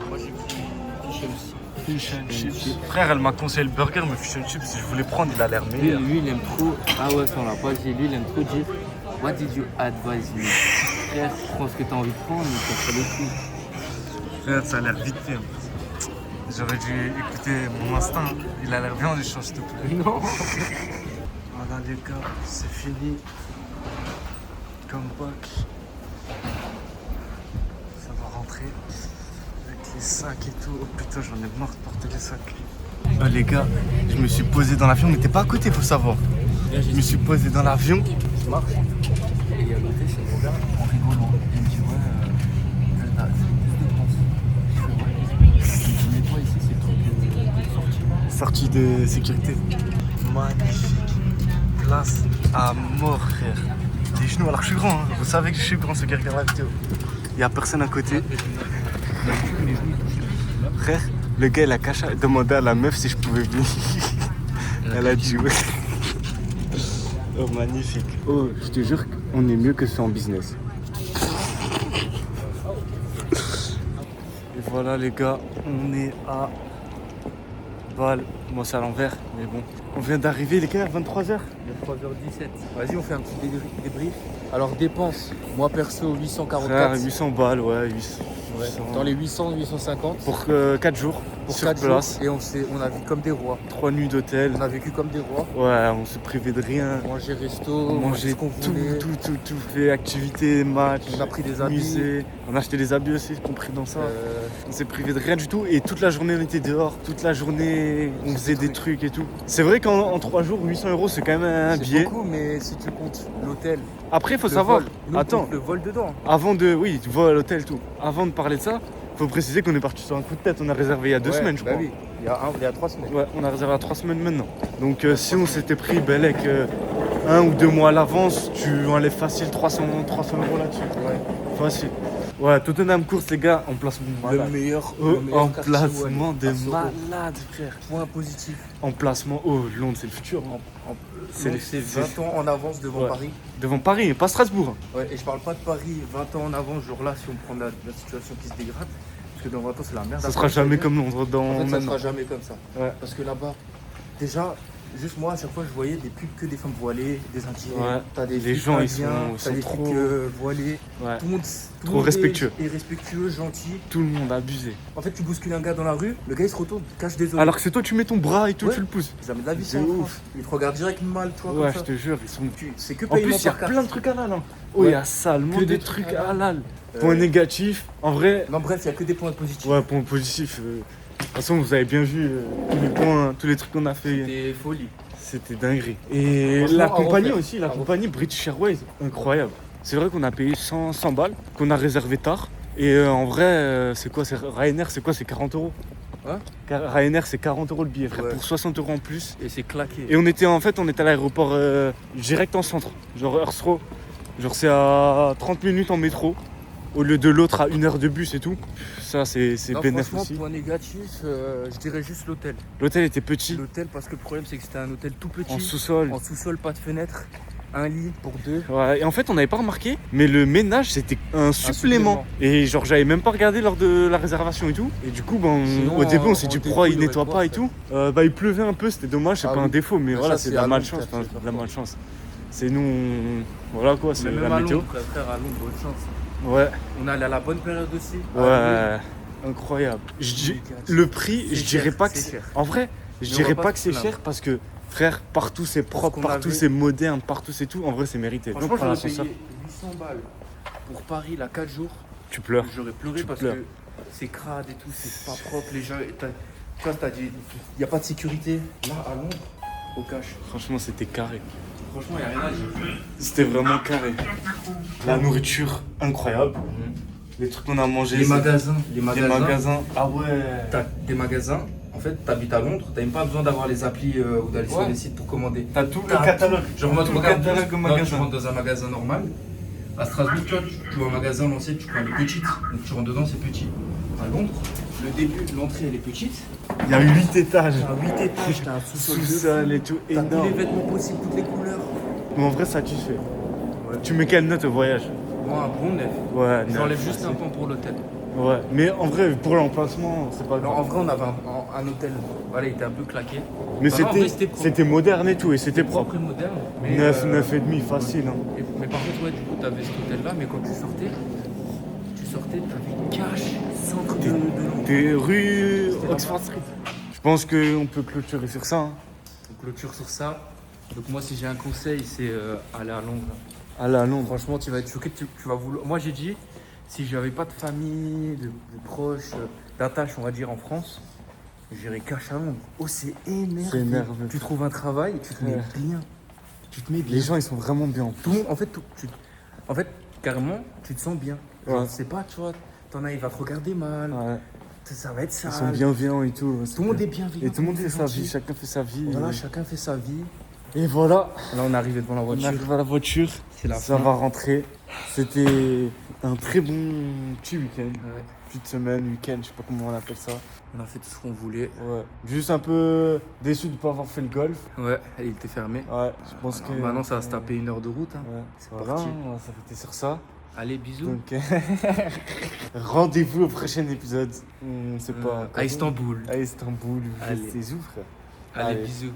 Speaker 3: Moi j'ai pris fish and chips.
Speaker 2: Fish and chips. Frère, elle m'a conseillé le burger, mais fish and chips, si je voulais prendre, il a l'air
Speaker 3: Lui,
Speaker 2: meilleur.
Speaker 3: lui, il aime trop. Ah ouais, ça on l'a pas dit. Lui, il aime trop dire what did you advise me? Frère, je pense que t'as envie de prendre, mais t'as pas le coup.
Speaker 2: Frère, ça a l'air vite fait. J'aurais dû écouter mon instinct. Il a l'air bien du change, s'il te plaît.
Speaker 3: Non.
Speaker 2: Voilà les gars, c'est fini. Come back. Ça va rentrer. Avec les sacs et tout. Oh putain, j'en ai marre de porter les sacs. Les gars, je me suis posé dans l'avion. On n'était pas à côté, faut savoir. Je me suis posé dans l'avion.
Speaker 3: Je marche. Et il y a l'hôtel, c'est mon gars, en rigolant. Il me dit ouais, t'as plus de dépenses. Je fais ouais. Il me dit mais toi ici, c'est le truc de sortie.
Speaker 2: Sortie de sécurité. Magnifique. Place à mort, frère. Des genoux, alors que je suis grand, hein. Vous savez que je suis grand, ceux qui regardent la vidéo. Il n'y a personne à côté. Frère, le gars, il a demandé à la meuf si je pouvais venir. Elle a dit oui. Oh, magnifique.
Speaker 4: Oh, je te jure qu'on est mieux que ça en business.
Speaker 2: Et voilà, les gars, on est à Bâle. Bon, c'est à l'envers, mais bon. On vient d'arriver, les gars, à 23h.
Speaker 3: Il est 3h17. Vas-y, on fait un petit débrief. Alors, dépenses. Moi, perso, 844.
Speaker 2: Frère, 800 balles, ouais, 800.
Speaker 3: Ouais. Dans les 800, 850.
Speaker 2: Pour 4 jours.
Speaker 3: Pour
Speaker 2: sur
Speaker 3: 4
Speaker 2: place.
Speaker 3: jours. Et on a vécu comme des rois.
Speaker 2: 3 nuits d'hôtel.
Speaker 3: On a vécu comme des rois.
Speaker 2: Ouais, on se privait de rien.
Speaker 3: Manger resto,
Speaker 2: Manger
Speaker 3: ce qu'on
Speaker 2: tout,
Speaker 3: voulait.
Speaker 2: tout. Fait activités, matchs.
Speaker 3: On a pris des habits.
Speaker 2: Musées. On a acheté des habits aussi, compris dans ça. On s'est privé de rien du tout. Et toute la journée, on était dehors. Toute la journée, on faisait des trucs et tout. C'est vrai qu'en 3 jours, 800 €, c'est quand même un billet.
Speaker 3: C'est beaucoup, mais si tu comptes l'hôtel.
Speaker 2: Après, il faut
Speaker 3: le
Speaker 2: savoir.
Speaker 3: vol. Nous, on
Speaker 2: Attends,
Speaker 3: compte le vol dedans.
Speaker 2: avant de. Oui, tu vois l'hôtel, tout. Avant de parler de ça, faut préciser qu'on est parti sur un coup de tête. On a réservé il y a 2 semaines, je crois.
Speaker 3: Oui, il y a 3 semaines.
Speaker 2: Ouais, on a réservé à 3 semaines maintenant. Donc si on s'était pris Belek 1 ou 2 mois à l'avance, tu enlèves facile 300 € là-dessus.
Speaker 3: Ouais.
Speaker 2: Facile. Ouais, Tottenham course les gars, en placement de malade.
Speaker 3: Le meilleur
Speaker 2: En
Speaker 3: quartier,
Speaker 2: placement
Speaker 3: ouais.
Speaker 2: de
Speaker 3: À Soho.
Speaker 2: malade, frère.
Speaker 3: Point positif.
Speaker 2: En placement, Londres c'est le futur.
Speaker 3: C'est 20 ans en avance devant
Speaker 2: Ouais.
Speaker 3: Paris.
Speaker 2: Devant Paris, pas Strasbourg.
Speaker 3: Ouais, et je parle pas de Paris 20 ans en avance, genre là, si on prend la situation qui se dégrade. Parce que dans 20 ans, c'est la merde.
Speaker 2: Ça sera jamais comme Londres dans
Speaker 3: En fait, ça
Speaker 2: maintenant.
Speaker 3: sera jamais comme ça.
Speaker 2: Ouais.
Speaker 3: Parce que là-bas, déjà, Juste moi, à chaque fois, je voyais des pubs que des femmes voilées, des Indiens.
Speaker 2: Ouais.
Speaker 3: T'as des
Speaker 2: Les
Speaker 3: flics
Speaker 2: gens, ils
Speaker 3: indiens,
Speaker 2: sont
Speaker 3: t'as des
Speaker 2: trop-
Speaker 3: flics voilés.
Speaker 2: Ouais.
Speaker 3: Tout le monde,
Speaker 2: Trop respectueux.
Speaker 3: est respectueux, gentil.
Speaker 2: Tout le monde a abusé.
Speaker 3: En fait, tu bouscules un gars dans la rue, le gars il se retourne, cache des os.
Speaker 2: Alors que c'est toi, tu mets ton bras et tout,
Speaker 3: Ouais.
Speaker 2: tu le pousses.
Speaker 3: Jamais de la vie,
Speaker 2: C'est
Speaker 3: ça en
Speaker 2: ouf.
Speaker 3: France. Ils te regardent direct mal, tu vois,
Speaker 2: Ouais,
Speaker 3: comme
Speaker 2: je
Speaker 3: ça.
Speaker 2: te jure, ils sont.
Speaker 3: C'est que
Speaker 2: En
Speaker 3: paiement
Speaker 2: plus, il y a
Speaker 3: par carte.
Speaker 2: plein de trucs halal. Hein. Oh, il y a salement
Speaker 3: Que
Speaker 2: des
Speaker 3: des
Speaker 2: trucs
Speaker 3: trucs
Speaker 2: halal. Point négatif, en vrai.
Speaker 3: Non, bref, il y a que des points positifs.
Speaker 2: Ouais, point positif. De toute façon, vous avez bien vu tous les trucs qu'on a fait.
Speaker 3: Des folies.
Speaker 2: C'était dinguerie. Et
Speaker 3: Franchement,
Speaker 2: la
Speaker 3: à
Speaker 2: compagnie
Speaker 3: refaire.
Speaker 2: aussi, la
Speaker 3: À
Speaker 2: compagnie British Airways, incroyable. C'est vrai qu'on a payé 100 balles, qu'on a réservé tard. Et en vrai, c'est quoi? Ryanair, c'est quoi? C'est 40 euros.
Speaker 3: Hein?
Speaker 2: Ryanair, c'est 40 euros le billet, frère,
Speaker 3: Ouais.
Speaker 2: pour 60 euros en plus.
Speaker 3: Et c'est claqué.
Speaker 2: Et on était à l'aéroport direct en centre, genre Heathrow. Genre c'est à 30 minutes en métro, au lieu de l'autre à 1 heure de bus et tout. Ça c'est
Speaker 3: Non,
Speaker 2: bénéf
Speaker 3: franchement,
Speaker 2: aussi.
Speaker 3: point négatif, je dirais juste l'hôtel.
Speaker 2: L'hôtel était petit,
Speaker 3: L'hôtel, parce que le problème, c'est que c'était un hôtel tout petit.
Speaker 2: en sous-sol.
Speaker 3: En sous-sol, pas de fenêtre. Un lit pour deux.
Speaker 2: Ouais, et en fait on n'avait pas remarqué, mais le ménage c'était un supplément. Et genre j'avais même pas regardé lors de la réservation et tout. Et du coup
Speaker 3: Sinon,
Speaker 2: au début on s'est
Speaker 3: en
Speaker 2: dit
Speaker 3: défaut,
Speaker 2: pourquoi
Speaker 3: il
Speaker 2: il
Speaker 3: aurait
Speaker 2: nettoie
Speaker 3: quoi,
Speaker 2: pas et
Speaker 3: frère
Speaker 2: tout. Bah il pleuvait un peu, c'était dommage, c'est
Speaker 3: Ah
Speaker 2: pas
Speaker 3: oui.
Speaker 2: un défaut, mais
Speaker 3: Mais
Speaker 2: voilà
Speaker 3: ça,
Speaker 2: c'est de
Speaker 3: c'est
Speaker 2: la
Speaker 3: à
Speaker 2: malchance.
Speaker 3: Londres,
Speaker 2: Enfin,
Speaker 3: ça,
Speaker 2: de la malchance. C'est nous, voilà quoi, c'est
Speaker 3: Mais même
Speaker 2: la
Speaker 3: à
Speaker 2: météo.
Speaker 3: Londres, frère, à Londres, bonne chance.
Speaker 2: Ouais,
Speaker 3: On est allé à la bonne période aussi.
Speaker 2: ouais, incroyable. Le prix,
Speaker 3: C'est
Speaker 2: je dirais
Speaker 3: cher,
Speaker 2: pas que
Speaker 3: c'est
Speaker 2: c'est.
Speaker 3: cher.
Speaker 2: En vrai, je
Speaker 3: Mais on
Speaker 2: dirais
Speaker 3: va
Speaker 2: pas
Speaker 3: pas
Speaker 2: que
Speaker 3: se
Speaker 2: c'est
Speaker 3: plaindre.
Speaker 2: cher parce que frère, partout c'est propre,
Speaker 3: qu'on
Speaker 2: partout
Speaker 3: avait-
Speaker 2: c'est moderne, partout c'est tout. En vrai, c'est mérité. Donc,
Speaker 3: Franchement,
Speaker 2: prends
Speaker 3: j'aurais
Speaker 2: l'ascenseur.
Speaker 3: payé 800 balles pour Paris, là, 4 jours.
Speaker 2: Tu pleures.
Speaker 3: J'aurais pleuré
Speaker 2: Tu
Speaker 3: parce
Speaker 2: pleures.
Speaker 3: que c'est crade et tout, c'est pas propre. Les gens, tu vois, il n'y a pas de sécurité. Là, à Londres, au cash.
Speaker 2: Franchement, c'était carré.
Speaker 3: Franchement, il n'y a rien à dire.
Speaker 2: C'était vraiment carré. La nourriture, incroyable. Les trucs qu'on a mangés.
Speaker 3: Les
Speaker 2: c'est-
Speaker 3: magasins.
Speaker 2: Les magasins. Ah ouais.
Speaker 3: T'as des magasins. En fait, t'habites à Londres, t'as même pas besoin d'avoir les applis ou d'aller sur
Speaker 2: Ouais.
Speaker 3: les sites pour commander.
Speaker 2: T'as tout le
Speaker 3: T'as
Speaker 2: catalogue.
Speaker 3: Genre, moi, tu
Speaker 2: Tout le
Speaker 3: regardes
Speaker 2: catalogue
Speaker 3: juste-
Speaker 2: au
Speaker 3: non, tu
Speaker 2: magasin.
Speaker 3: rentres dans un magasin normal. À Strasbourg, tu vois un magasin lancé, tu prends les petites. Donc, tu rentres dedans, c'est petit. À Londres, le début, l'entrée, elle est petite.
Speaker 2: Il y a 8 étages.
Speaker 3: T'as 8 étages, t'as un sous-sol. de
Speaker 2: Sous-sol
Speaker 3: fou.
Speaker 2: et tout,
Speaker 3: T'as tous les
Speaker 2: énorme.
Speaker 3: vêtements possibles, toutes les couleurs.
Speaker 2: Mais en vrai, satisfait. Tu mets quelle note au voyage?
Speaker 3: Moi, un bon neuf.
Speaker 2: Ouais,
Speaker 3: J'enlève
Speaker 2: neuf,
Speaker 3: juste un
Speaker 2: facile.
Speaker 3: point pour l'hôtel.
Speaker 2: Ouais, mais en vrai, pour l'emplacement, c'est pas
Speaker 3: Non,
Speaker 2: grave.
Speaker 3: en vrai, on avait un hôtel. Voilà, il était un peu claqué.
Speaker 2: Mais
Speaker 3: Bah non, en vrai,
Speaker 2: c'était
Speaker 3: propre.
Speaker 2: c'était moderne et tout, et c'était propre.
Speaker 3: Propre et moderne. Mais,
Speaker 2: 9, 9 et demi, facile. Hein.
Speaker 3: Mais par contre, ouais, du coup, t'avais cet hôtel-là, mais quand tu sortais, t'avais cash, centre de Londres.
Speaker 2: Des rues
Speaker 3: C'était
Speaker 2: Oxford
Speaker 3: là-bas.
Speaker 2: Street. Je pense qu'on peut clôturer sur ça. Hein.
Speaker 3: On clôture sur ça. Donc moi, si j'ai un conseil, c'est aller à Londres.
Speaker 2: Allez à Londres.
Speaker 3: Franchement, tu vas être choqué, tu vas vouloir... Moi, j'ai dit, si j'avais pas de famille, de proches, d'attache, on va dire, en France, j'irais cash à Londres. Oh, c'est énervé.
Speaker 2: C'est énervé.
Speaker 3: Tu trouves un travail, tu te mets
Speaker 2: Ouais.
Speaker 3: bien. Tu te mets bien.
Speaker 2: Les gens, ils sont vraiment bien.
Speaker 3: Tout le monde, en fait, carrément, tu te sens bien. Genre,
Speaker 2: Ouais.
Speaker 3: tu sais pas, tu vois, t'en as, il va te regarder mal,
Speaker 2: Ouais.
Speaker 3: ça va être sale.
Speaker 2: Ils sont bienveillants et tout.
Speaker 3: Tout le monde est bienveillant.
Speaker 2: Et tout le monde fait sa
Speaker 3: gentil.
Speaker 2: vie, chacun fait sa vie.
Speaker 3: Voilà, chacun fait sa vie.
Speaker 2: Et voilà,
Speaker 3: Là, on est arrivé devant la
Speaker 2: on
Speaker 3: voiture.
Speaker 2: arrive à la voiture.
Speaker 3: C'est la
Speaker 2: Ça
Speaker 3: fin.
Speaker 2: va rentrer. C'était un très bon petit week-end.
Speaker 3: Ouais.
Speaker 2: Petite semaine, week-end, je sais pas comment on appelle ça.
Speaker 3: On a fait tout ce qu'on voulait.
Speaker 2: Ouais. Juste un peu déçu de ne pas avoir fait le golf.
Speaker 3: Ouais, il était fermé.
Speaker 2: Ouais, je pense que.
Speaker 3: Maintenant, ça va se taper 1 heure de route. Hein.
Speaker 2: Ouais,
Speaker 3: C'est
Speaker 2: voilà,
Speaker 3: parti.
Speaker 2: on va s'arrêter sur ça.
Speaker 3: Allez, bisous.
Speaker 2: Donc, rendez-vous au prochain épisode. C'est pas.
Speaker 3: à Istanbul.
Speaker 2: À Istanbul.
Speaker 3: Allez.
Speaker 2: C'est où, frère?
Speaker 3: Allez,
Speaker 2: Allez.
Speaker 3: bisous.